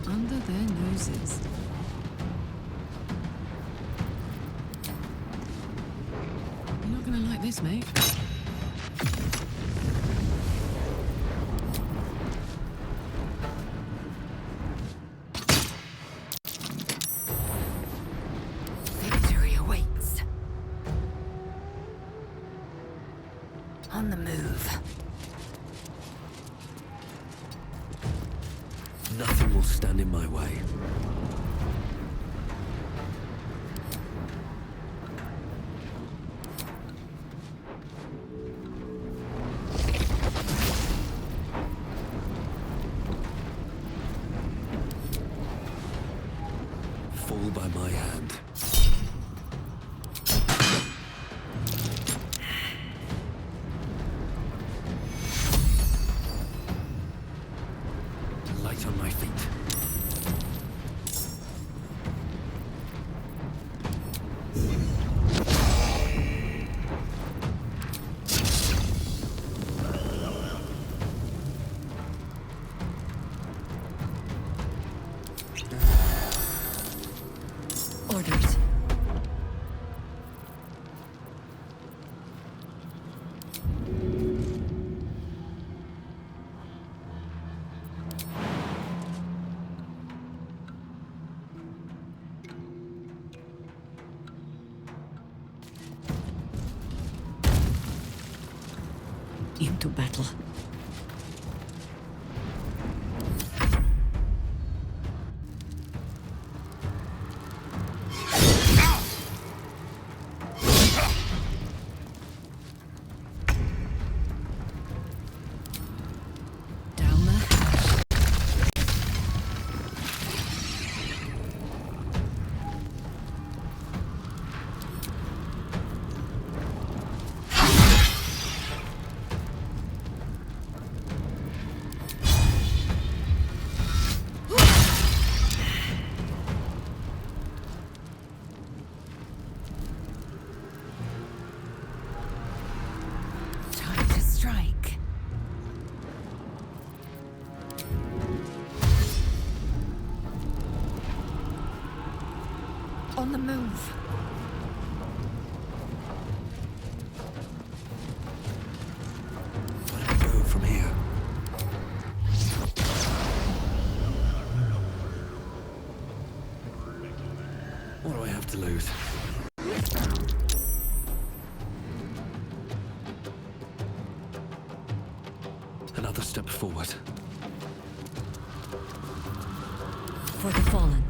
Speaker 13: Under their noses. You're not gonna like this, mate.
Speaker 1: Victory awaits. On the move.
Speaker 4: Nothing will stand in my way. Fall by my hand. Light on my feet.
Speaker 6: into battle.
Speaker 10: On the move.
Speaker 4: Where do we go from here? What do I have to lose? Another step forward.
Speaker 6: For the fallen.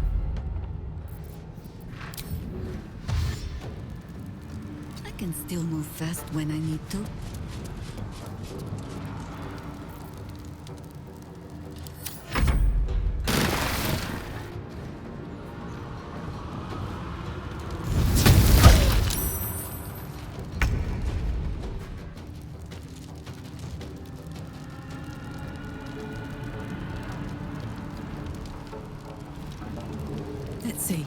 Speaker 6: I can still move fast when I need to. Let's see.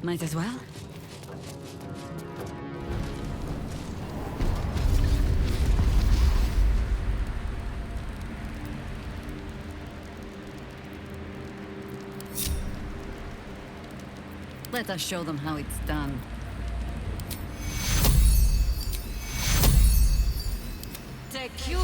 Speaker 6: Might as well. Let us show them how it's done. Secure.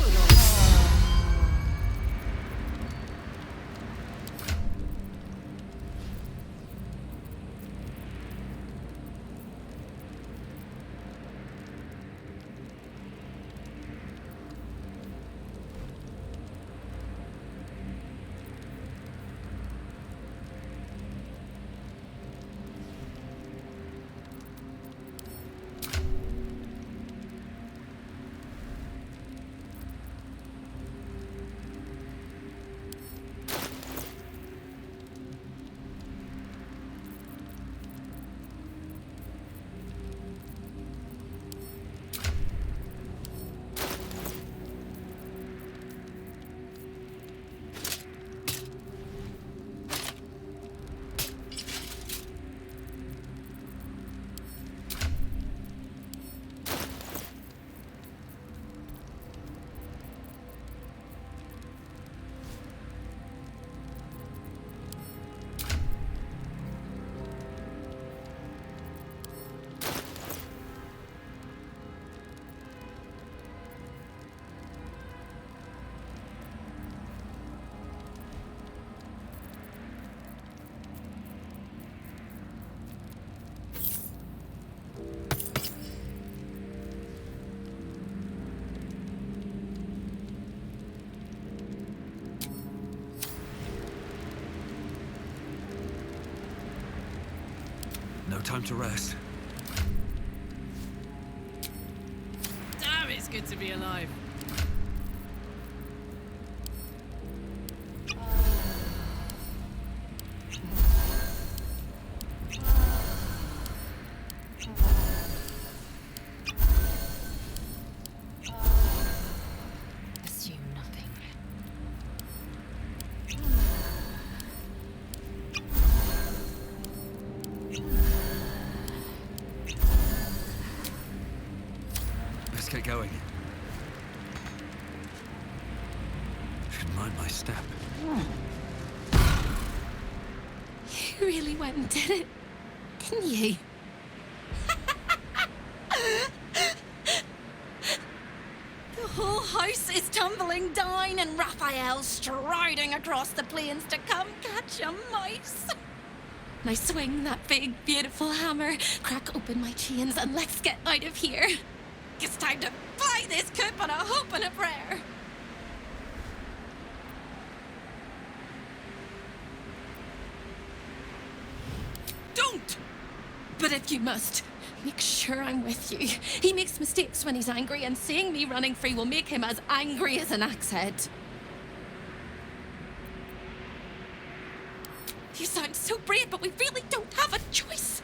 Speaker 4: No time to rest.
Speaker 13: Damn, it's good to be alive.
Speaker 1: Assume nothing.
Speaker 4: Let's get going. Should mind my step.
Speaker 10: You really went and did it, didn't you? The whole house is tumbling down and Raphael's striding across the plains to come catch a mouse. Now swing that big, beautiful hammer, crack open my chains, and let's get out of here. It's time to fly this coop on a hope and a prayer. Don't! But if you must, make sure I'm with you. He makes mistakes when he's angry, and seeing me running free will make him as angry as an axe head. You sound so brave, but we really don't have a choice.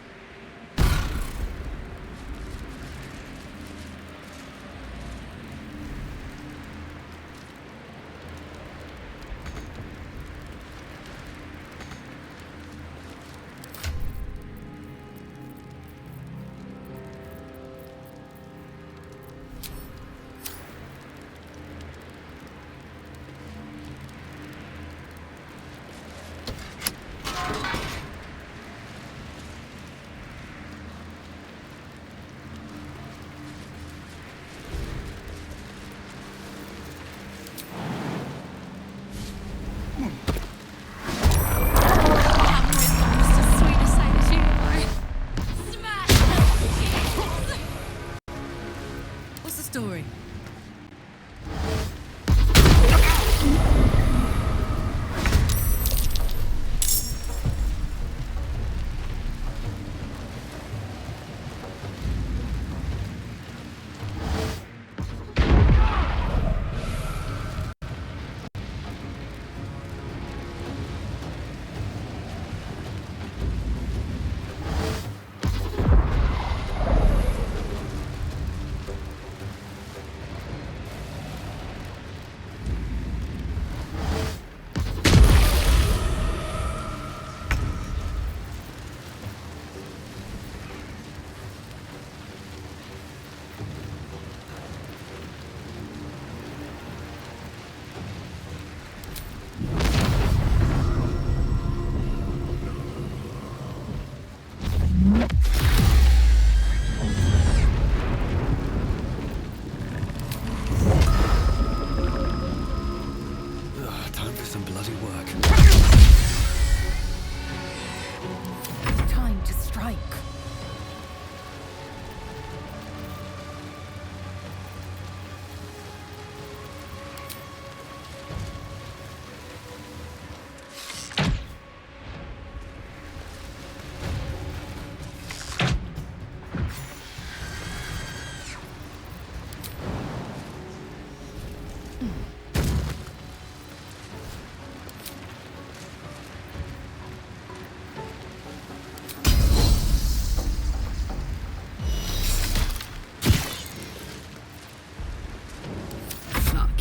Speaker 13: Story.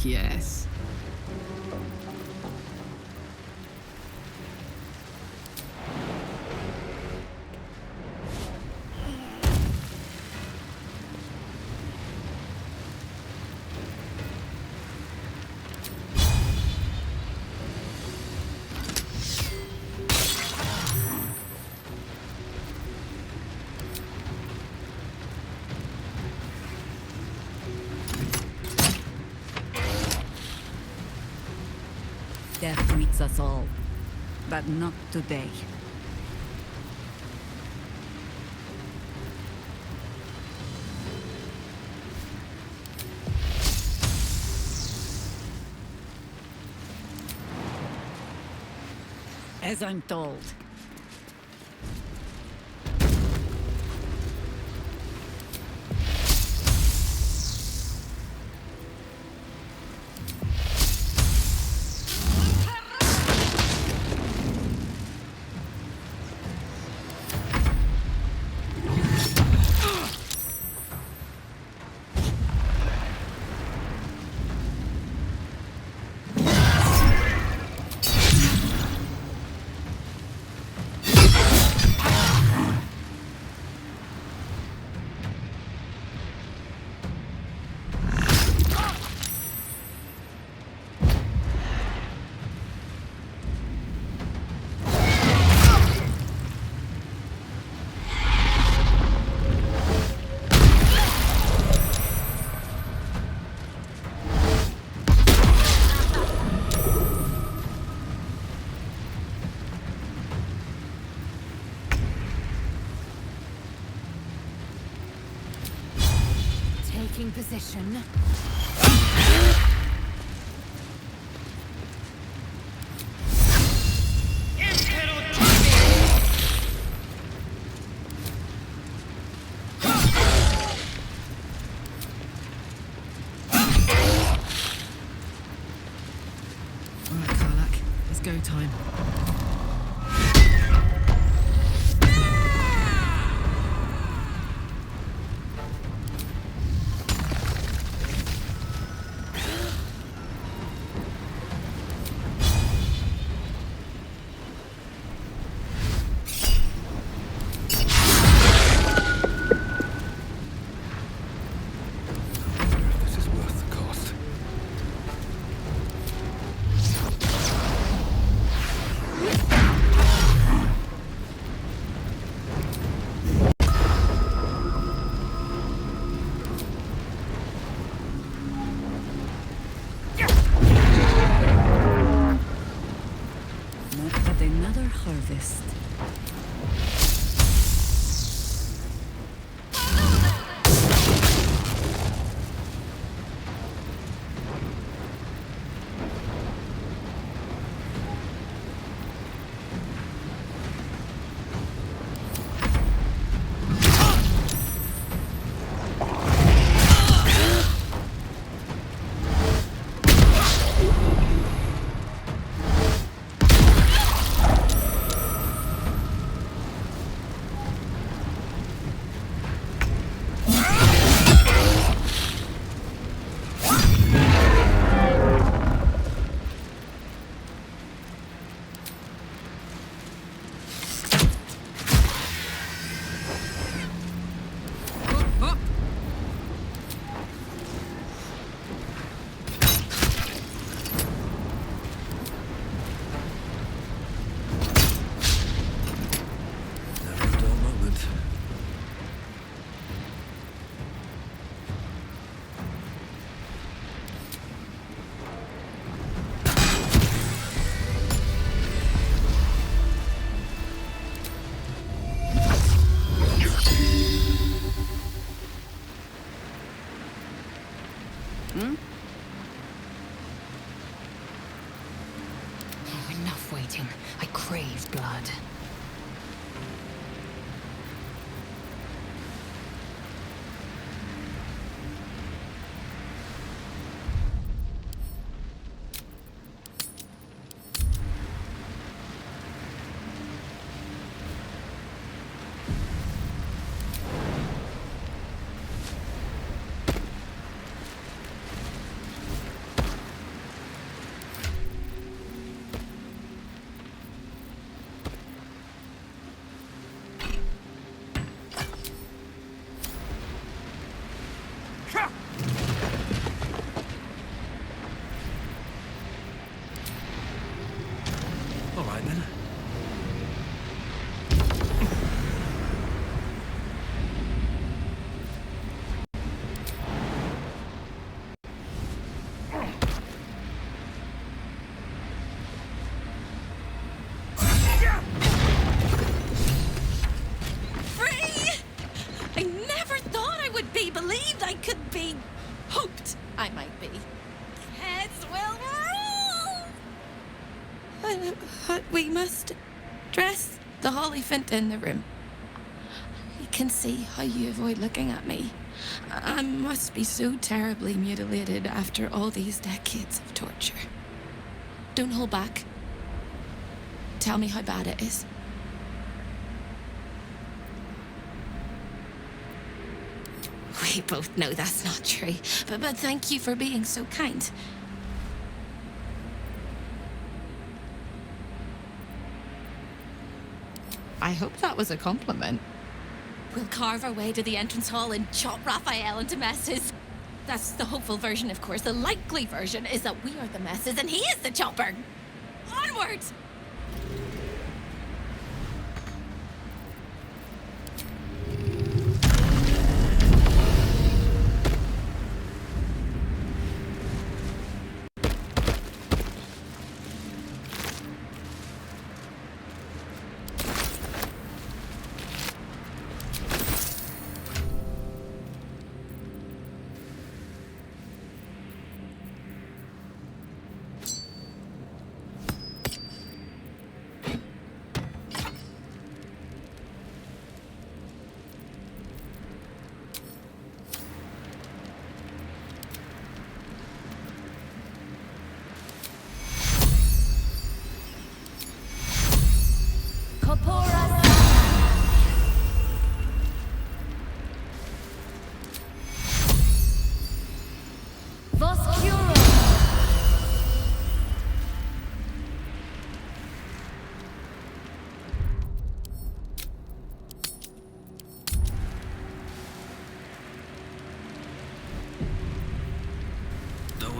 Speaker 3: Yes.
Speaker 6: Death greets us all, but not today. As I'm told.
Speaker 1: taking position.
Speaker 13: Go time. Another harvest.
Speaker 1: Enough waiting. I crave blood.
Speaker 4: All right then.
Speaker 10: I never thought I would be believed. I could be hoped I might be. Heads will roll. But we must dress the Hollyphant in the room. I can see how you avoid looking at me. I must be so terribly mutilated after all these decades of torture. Don't hold back. Tell me how bad it is. We both know that's not true, but thank you for being so kind.
Speaker 3: I hope that was a compliment.
Speaker 10: We'll carve our way to the entrance hall and chop Raphael into messes. That's the hopeful version, of course. The likely version is that we are the messes and he is the chopper. Onward!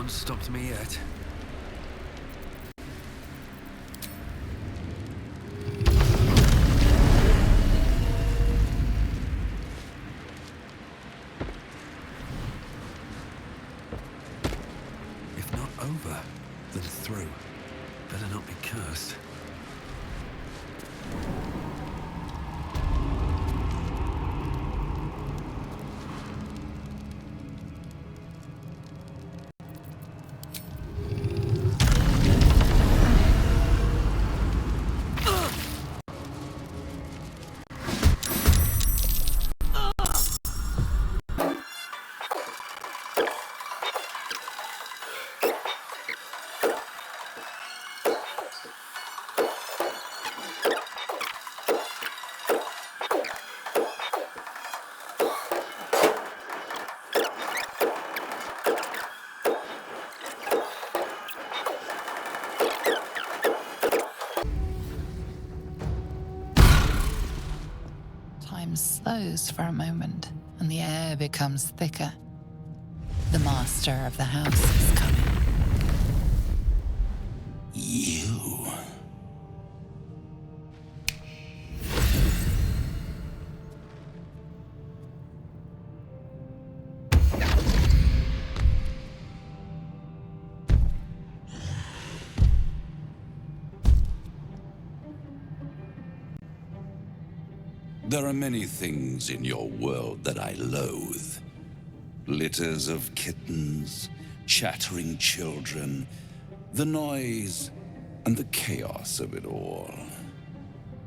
Speaker 4: one's stopped me yet. If not over, then through. Better not be cursed.
Speaker 3: Time slows for a moment, and the air becomes thicker. The master of the house is coming.
Speaker 11: You. There are many things in your world that I loathe. Litters of kittens, chattering children, the noise and the chaos of it all.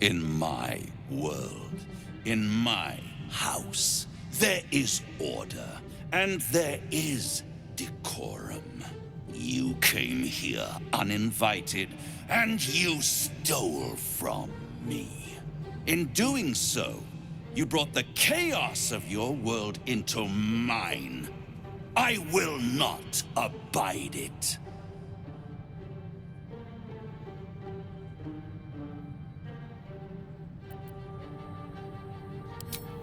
Speaker 11: In my world, in my house, there is order and there is decorum. You came here uninvited and you stole from me. In doing so, you brought the chaos of your world into mine. I will not abide it.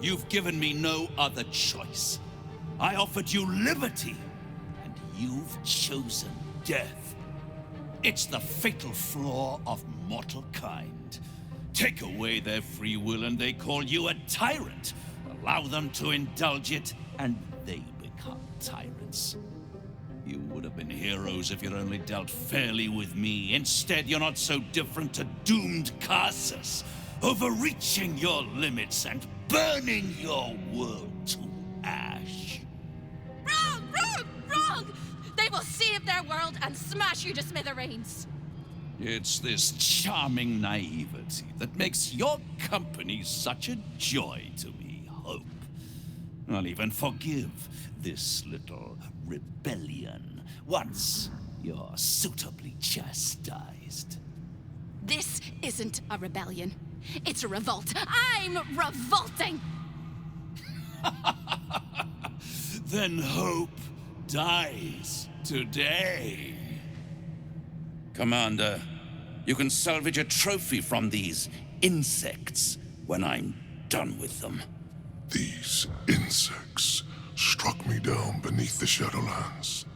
Speaker 11: You've given me no other choice. I offered you liberty, and you've chosen death. It's the fatal flaw of mortal kind. Take away their free will and they call you a tyrant. Allow them to indulge it and they become tyrants. You would have been heroes if you'd only dealt fairly with me. Instead, you're not so different to doomed Carsus, overreaching your limits and burning your world to ash.
Speaker 10: Wrong! Wrong! Wrong! They will save their world and smash you to smithereens.
Speaker 11: It's this charming naivety that makes your company such a joy to me, Hope. I'll even forgive this little rebellion once you're suitably chastised.
Speaker 10: This isn't a rebellion. It's a revolt. I'm revolting!
Speaker 11: Then Hope dies today. Commander, you can salvage a trophy from these insects when I'm done with them.
Speaker 7: These insects struck me down beneath the Shadowlands.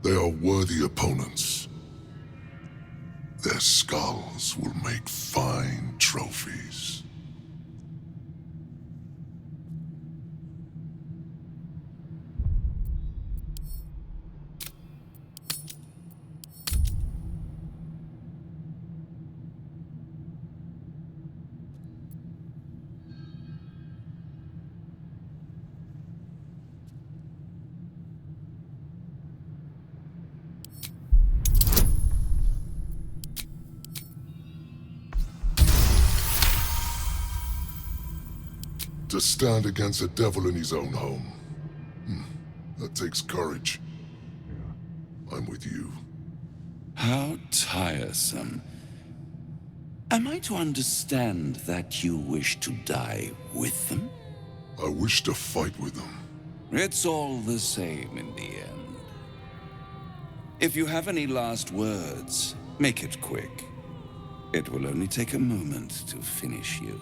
Speaker 7: They are worthy opponents. Their skulls will make fine trophies. To stand against a devil in his own home. That takes courage. I'm with you.
Speaker 11: How tiresome. Am I to understand that you wish to die with them?
Speaker 7: I wish to fight with them.
Speaker 11: It's all the same in the end. If you have any last words, make it quick. It will only take a moment to finish you.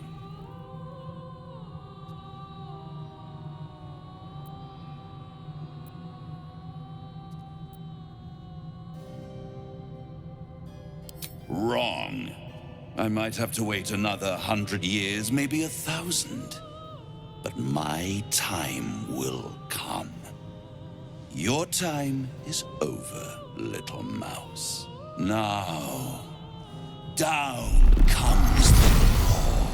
Speaker 11: I might have to wait another 100 years, maybe 1,000. But my time will come. Your time is over, little mouse. Now, down comes the law.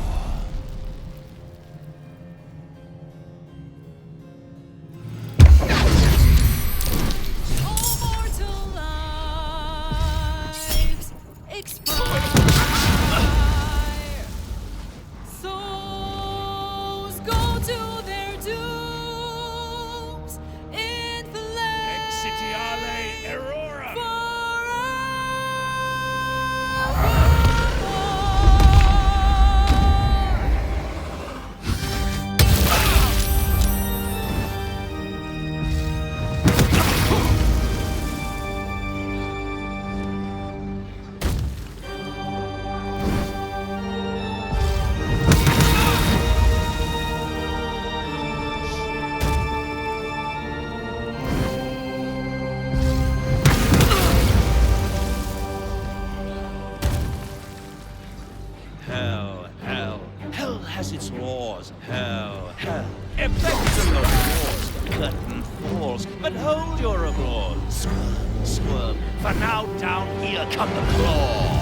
Speaker 13: All mortal lives expire. Souls go to their dooms in the land.
Speaker 11: Exitiale Aurora.
Speaker 14: Hell has its laws. Hell. Effects of those laws. Curtain falls, but hold your applause. Squirm, for now down here come the claws.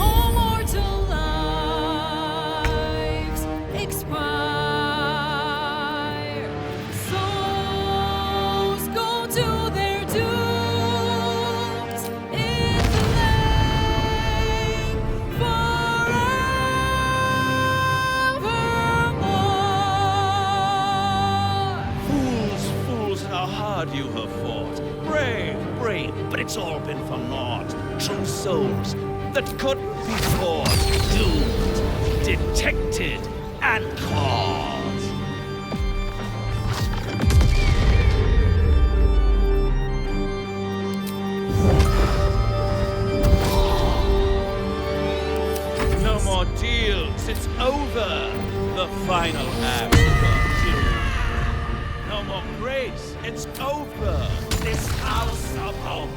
Speaker 13: All mortal lives expire. Souls go to their dooms in the lake forevermore.
Speaker 14: Fools, how hard you have fought. Brave, but it's all been for naught. True souls that couldn't be fought. Doomed, detected, and caught. No more deals, it's over. The final act of doom. No more grace, it's over. This house of hope.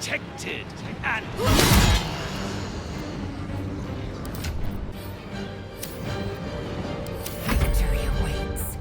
Speaker 14: detected and...
Speaker 1: Victory awaits.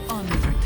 Speaker 3: Onward.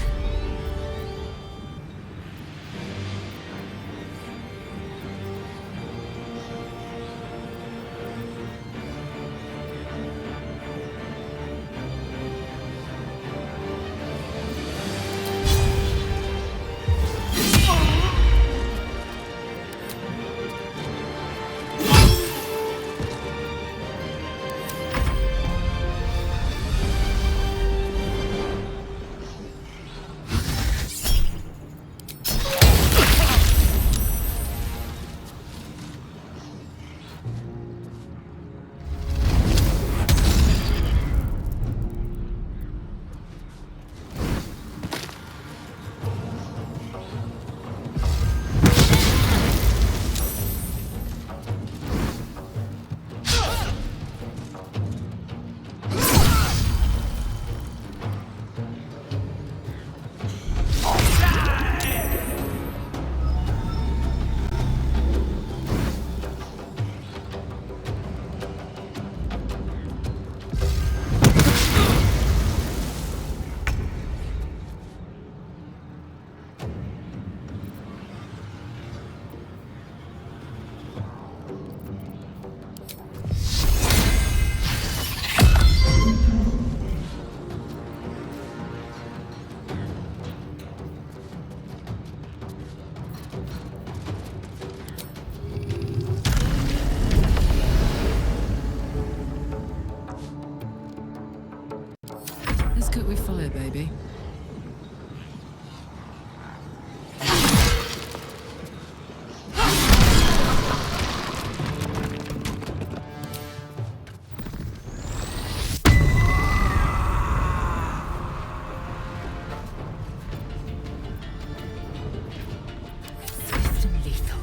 Speaker 13: Let's cook with fire, baby.
Speaker 1: Swift and lethal.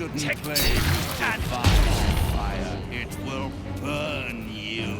Speaker 14: detected and fire. It will burn you.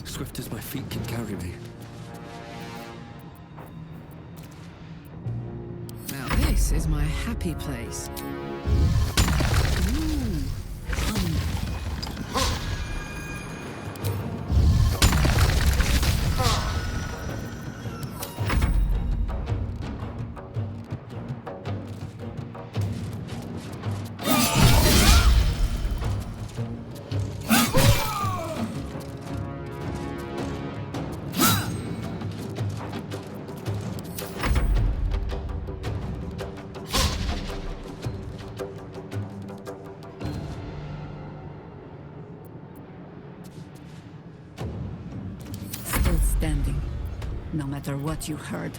Speaker 4: Swift as my feet can carry me.
Speaker 13: Now this is my happy place. Ooh, still standing, no matter what you heard.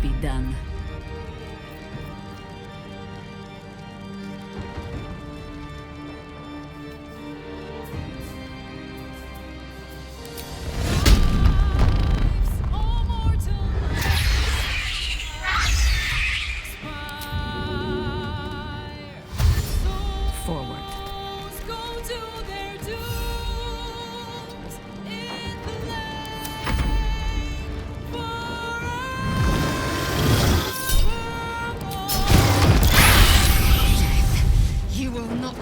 Speaker 13: be done.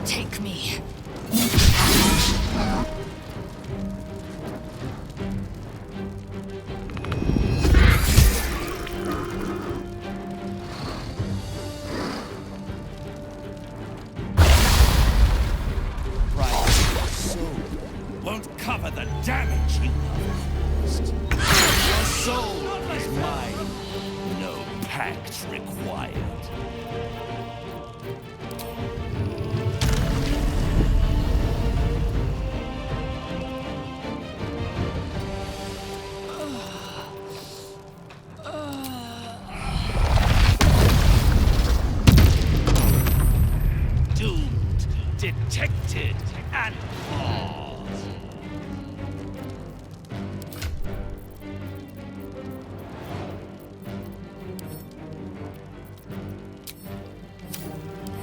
Speaker 1: Take me.
Speaker 11: Won't cover the damage you have caused. Your soul is mine. No pact required. Doomed, detected, and paused.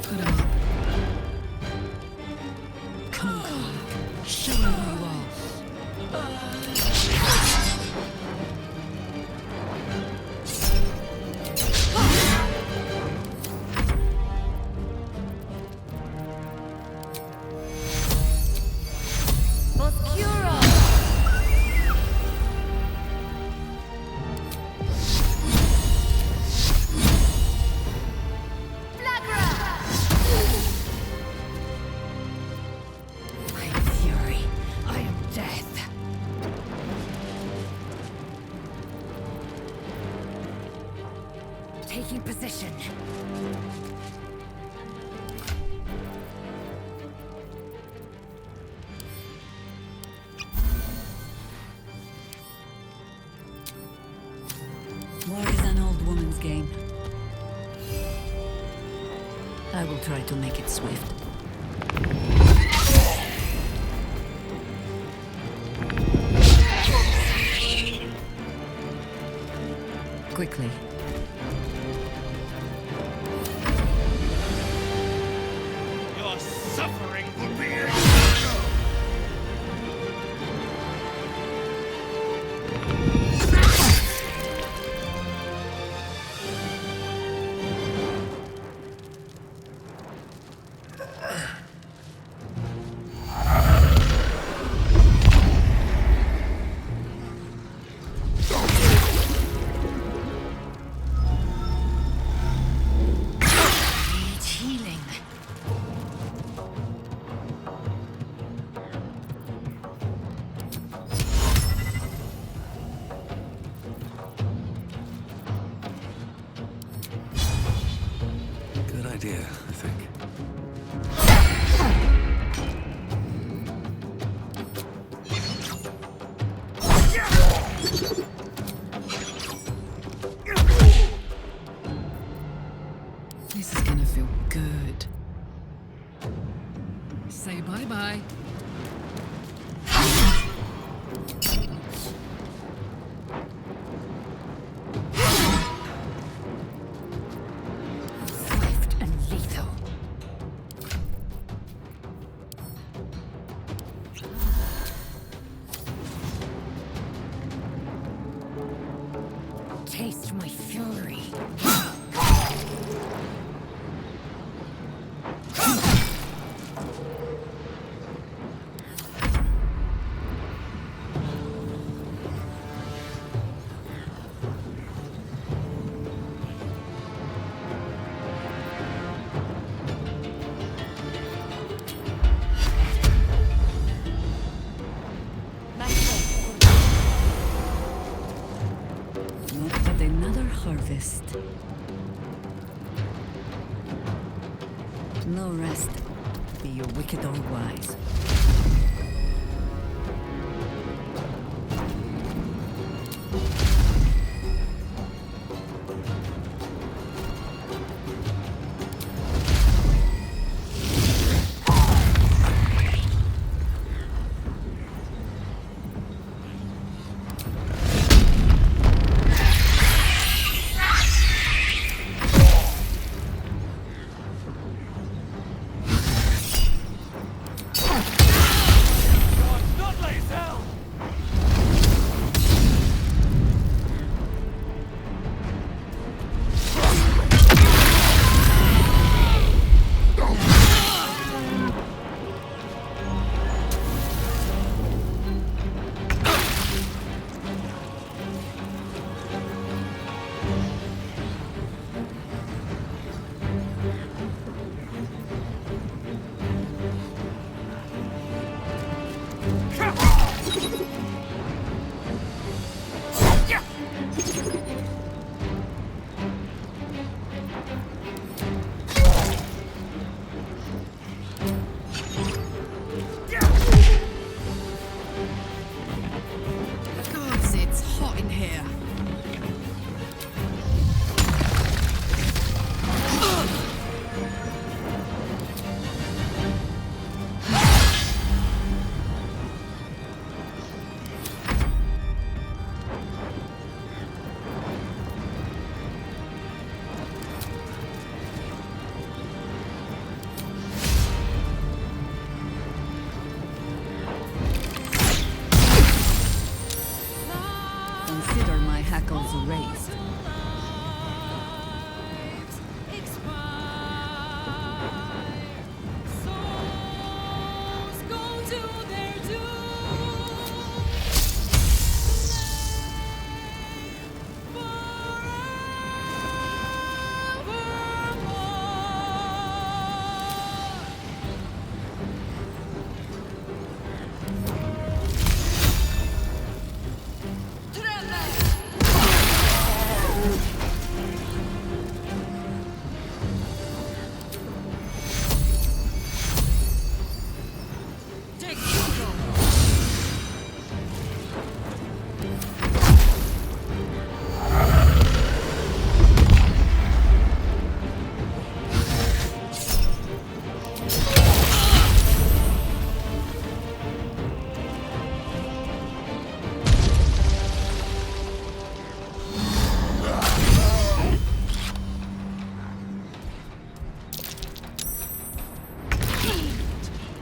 Speaker 13: Put him up. Come on, show me who you are.
Speaker 1: Taking position.
Speaker 13: War is an old woman's game. I will try to make it swift. Quickly.
Speaker 14: Your suffering will be eternal.
Speaker 4: Idea, I think.
Speaker 3: This is gonna feel good. Say bye-bye.
Speaker 1: Taste my fury.
Speaker 13: Not but another harvest. No rest. Be you wicked or wise.
Speaker 10: Gods, it's hot in here.
Speaker 13: Consider my hackles raised.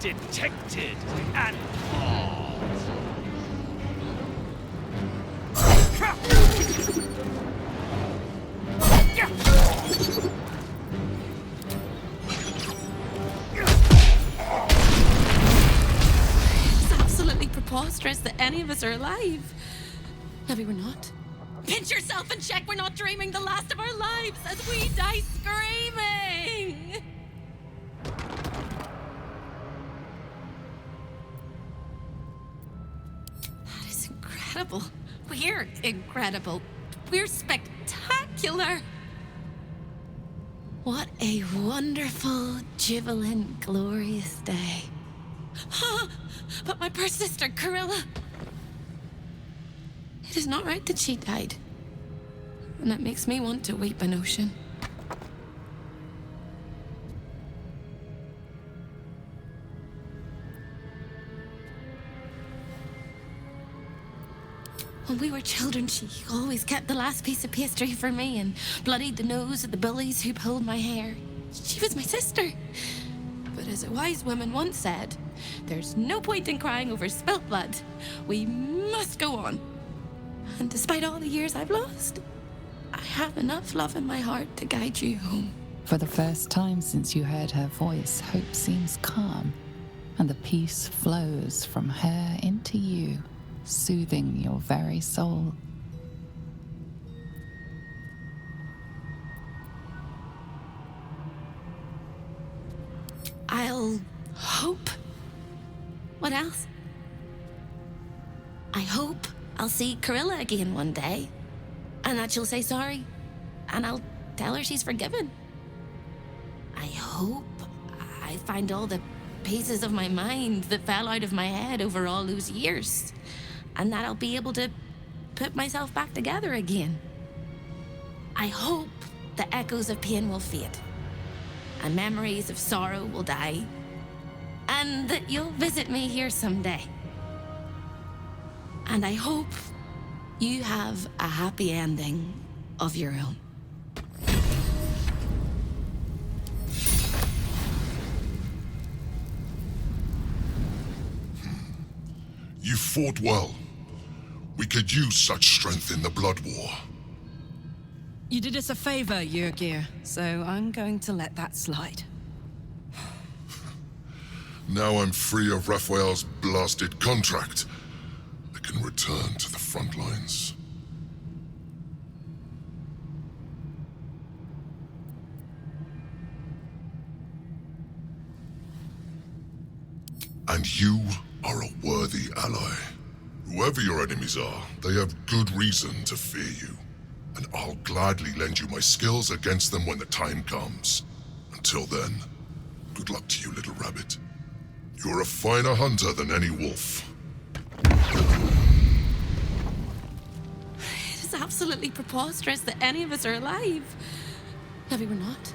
Speaker 14: Detected and caught.
Speaker 10: It's absolutely preposterous that any of us are alive. Maybe we're not. Pinch yourself and check we're not dreaming the last of our lives as we die screaming. That is incredible. We're incredible. We're spectacular. What a wonderful, jubilant, glorious day. But my poor sister, Corilla. It is not right that she died. And that makes me want to weep an ocean. When we were children, she always kept the last piece of pastry for me and bloodied the nose of the bullies who pulled my hair. She was my sister. But as a wise woman once said, there's no point in crying over spilt blood. We must go on. And despite all the years I've lost, I have enough love in my heart to guide you home.
Speaker 3: For the first time since you heard her voice, hope seems calm, and the peace flows from her into you, soothing your very soul.
Speaker 10: I'll hope. What else? I hope I'll see Corilla again one day, and that she'll say sorry, and I'll tell her she's forgiven. I hope I find all the pieces of my mind that fell out of my head over all those years, and that I'll be able to put myself back together again. I hope the echoes of pain will fade, and memories of sorrow will die, and that you'll visit me here someday. And I hope you have a happy ending of your own.
Speaker 7: You fought well. We could use such strength in the Blood War.
Speaker 9: You did us a favor, Yurgir, so I'm going to let that slide.
Speaker 7: Now I'm free of Raphael's blasted contract. I can return to the front lines. And you are a worthy ally. Whoever your enemies are, they have good reason to fear you. And I'll gladly lend you my skills against them when the time comes. Until then, good luck to you, little rabbit. You're a finer hunter than any wolf.
Speaker 10: It is absolutely preposterous that any of us are alive. Maybe we're not.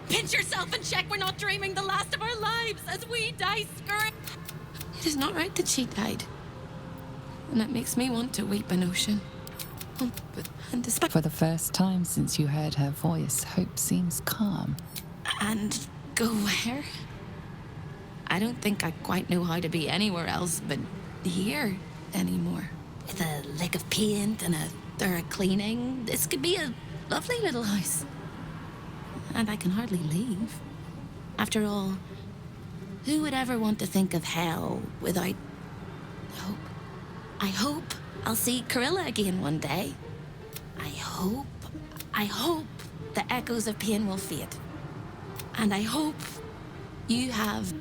Speaker 10: Pinch yourself and check we're not dreaming the last of our lives as we die scurrying. It is not right that she died. And it makes me want to weep an ocean. And despite...
Speaker 3: For the first time since you heard her voice, Hope seems calm.
Speaker 10: And go where? I don't think I quite know how to be anywhere else but here anymore. With a lick of paint and a thorough cleaning, this could be a lovely little house. And I can hardly leave. After all, who would ever want to think of hell without hope? I hope I'll see Corilla again one day. I hope the echoes of pain will fade. And I hope you have...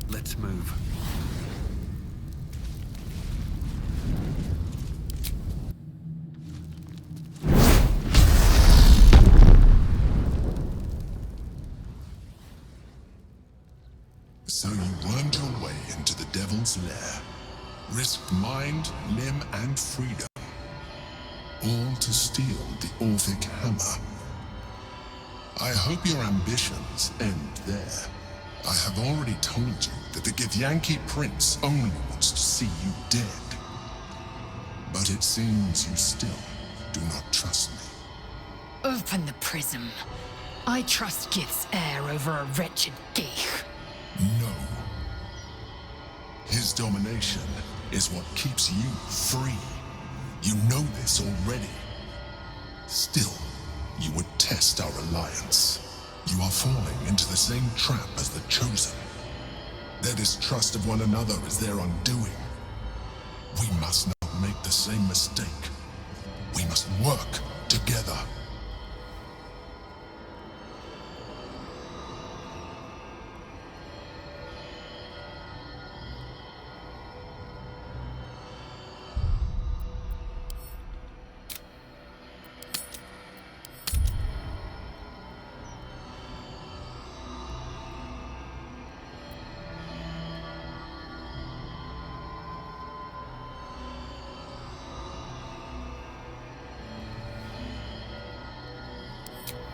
Speaker 4: Let's move.
Speaker 7: So you wormed your way into the Devil's Lair, risked mind, limb, and freedom, all to steal the Orphic Hammer. I hope your ambitions end there. I have already told you that the Githyanki Prince only wants to see you dead. But it seems you still do not trust me.
Speaker 1: Open the prism. I trust Gith's heir over a wretched geek.
Speaker 7: No. His domination is what keeps you free. You know this already. Still, you would test our alliance. You are falling into the same trap as the Chosen. Their distrust of one another is their undoing. We must not make the same mistake. We must work together.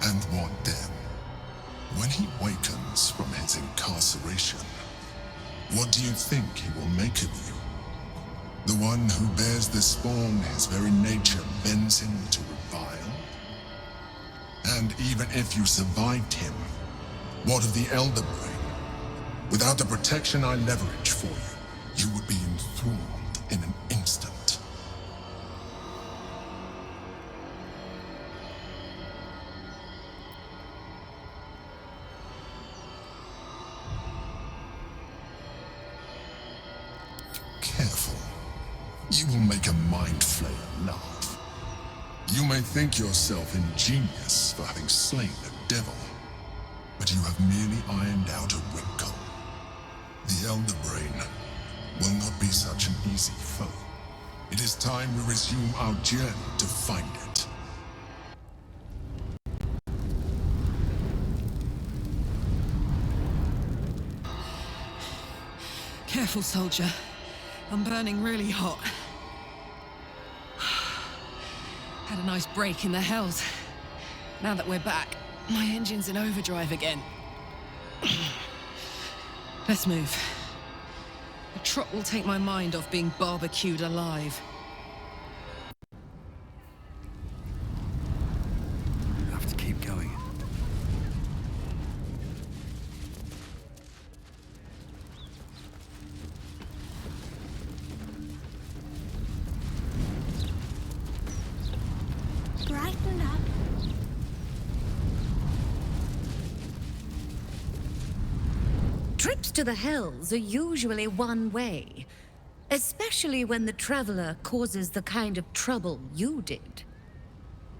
Speaker 7: And what then? When he wakens from his incarceration, what do you think he will make of you? The one who bears the spawn his very nature bends him to revile? And even if you survived him, what of the Elder Brain? Without the protection I leverage for you, you would be enthralled in an instant. Careful. You will make a Mind Flayer laugh. You may think yourself ingenious for having slain a devil, but you have merely ironed out a wrinkle. The Elder Brain will not be such an easy foe. It is time we resume our journey to find it.
Speaker 9: Careful, soldier. I'm burning really hot. Had a nice break in the Hells. Now that we're back, my engine's in overdrive again. Let's move. A trot will take my mind off being barbecued alive.
Speaker 4: I have to keep going.
Speaker 8: Brighten up.
Speaker 5: Trips to the Hells are usually one way, especially when the traveler causes the kind of trouble you did.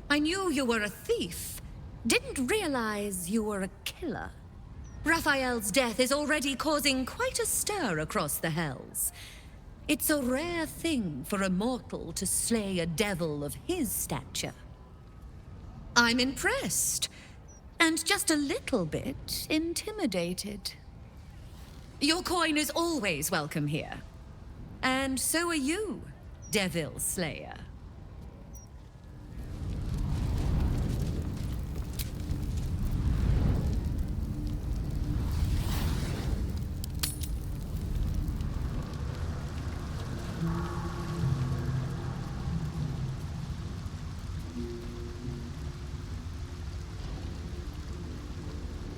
Speaker 5: I knew you were a thief, didn't realize you were a killer. Raphael's death is already causing quite a stir across the Hells. It's a rare thing for a mortal to slay a devil of his stature. I'm impressed, and just a little bit intimidated. Your coin is always welcome here. And so are you, Devil Slayer.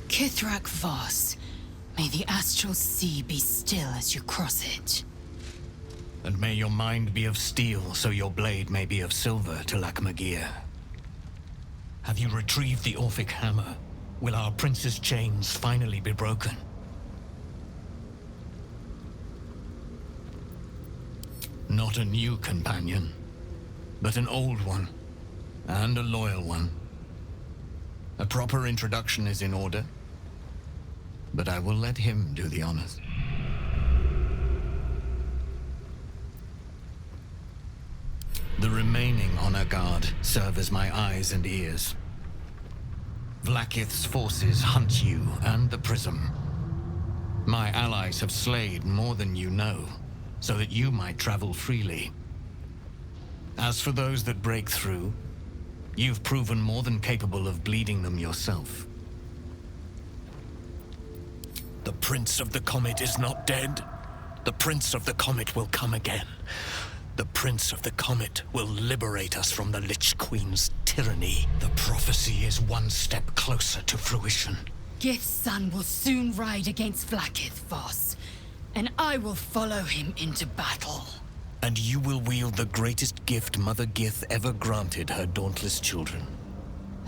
Speaker 1: Kithrak Voss. May the astral sea be still as you cross it.
Speaker 15: And may your mind be of steel, so your blade may be of silver to Lakmagir. Have you retrieved the Orphic hammer? Will our prince's chains finally be broken? Not a new companion, but an old one, and a loyal one. A proper introduction is in order, but I will let him do the honors. The remaining honor guard serve as my eyes and ears. Vlaakith's forces hunt you and the prism. My allies have slayed more than you know, so that you might travel freely. As for those that break through, you've proven more than capable of bleeding them yourself. The Prince of the Comet is not dead. The Prince of the Comet will come again. The Prince of the Comet will liberate us from the Lich Queen's tyranny. The prophecy is one step closer to fruition.
Speaker 1: Gith's son will soon ride against Vlaakith, Voss, and I will follow him into battle.
Speaker 15: And you will wield the greatest gift Mother Gith ever granted her dauntless children.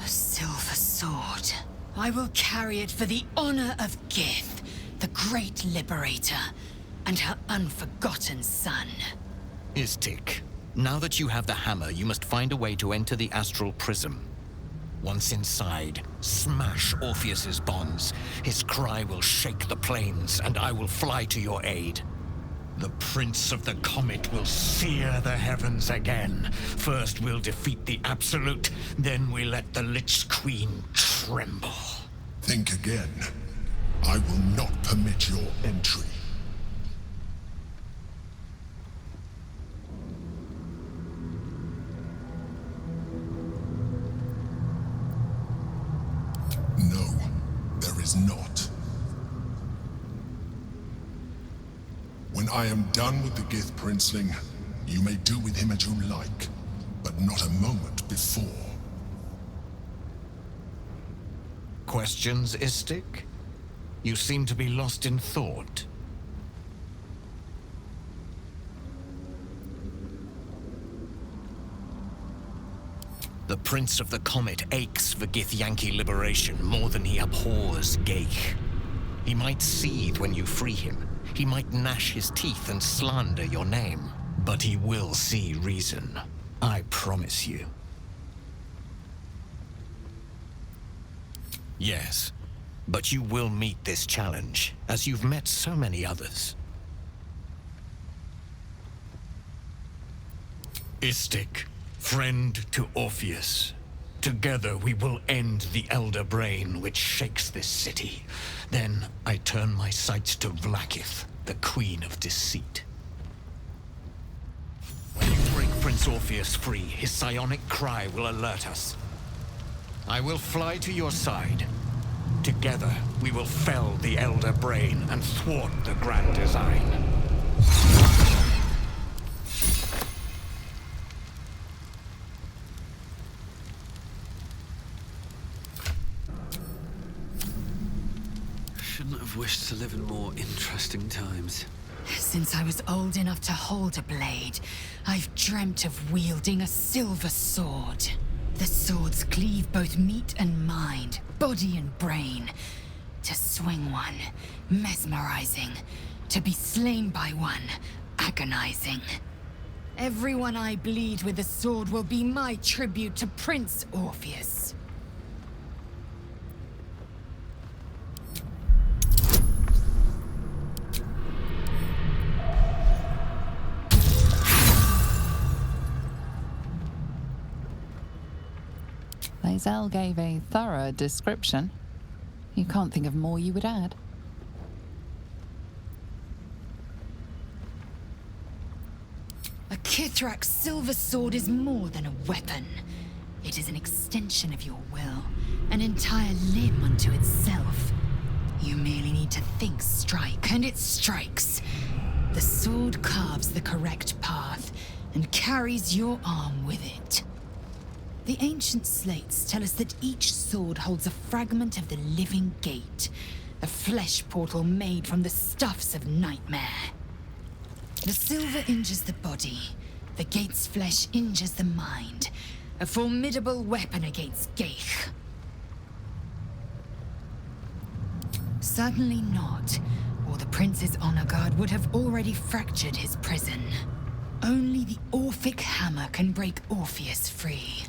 Speaker 1: A silver sword. I will carry it for the honor of Gith, the great liberator, and her unforgotten son.
Speaker 15: Istik, now that you have the hammer, you must find a way to enter the astral prism. Once inside, smash Orpheus's bonds. His cry will shake the plains, and I will fly to your aid. The Prince of the Comet will sear the heavens again. First we'll defeat the Absolute, then we let the Lich Queen tremble.
Speaker 7: Think again. I will not permit your entry. No, there is not. When I am done with the Gith Princeling, you may do with him as you like, but not a moment before.
Speaker 15: Questions, Istik? You seem to be lost in thought. The Prince of the Comet aches for Githyanki liberation more than he abhors Geich. He might seethe when you free him. He might gnash his teeth and slander your name. But he will see reason. I promise you. Yes, but you will meet this challenge, as you've met so many others. Istik, friend to Orpheus. Together we will end the Elder Brain which shakes this city. Then I turn my sights to Vlaakith, the Queen of Deceit. When you break Prince Orpheus free, his psionic cry will alert us. I will fly to your side. Together, we will fell the Elder Brain and thwart the Grand Design.
Speaker 4: Shouldn't have wished to live in more interesting times.
Speaker 1: Since I was old enough to hold a blade, I've dreamt of wielding a silver sword. The swords cleave both meat and mind, body and brain. To swing one, mesmerizing. To be slain by one, agonizing. Everyone I bleed with a sword will be my tribute to Prince Orpheus.
Speaker 3: Lae'zel gave a thorough description. You can't think of more you would add.
Speaker 1: A Kithrak's silver sword is more than a weapon. It is an extension of your will, an entire limb unto itself. You merely need to think strike, and it strikes. The sword carves the correct path, and carries your arm with it. The ancient slates tell us that each sword holds a fragment of the living gate, a flesh portal made from the stuffs of nightmare. The silver injures the body, the gate's flesh injures the mind, a formidable weapon against Geich. Certainly not, or the Prince's honor guard would have already fractured his prison. Only the Orphic hammer can break Orpheus free.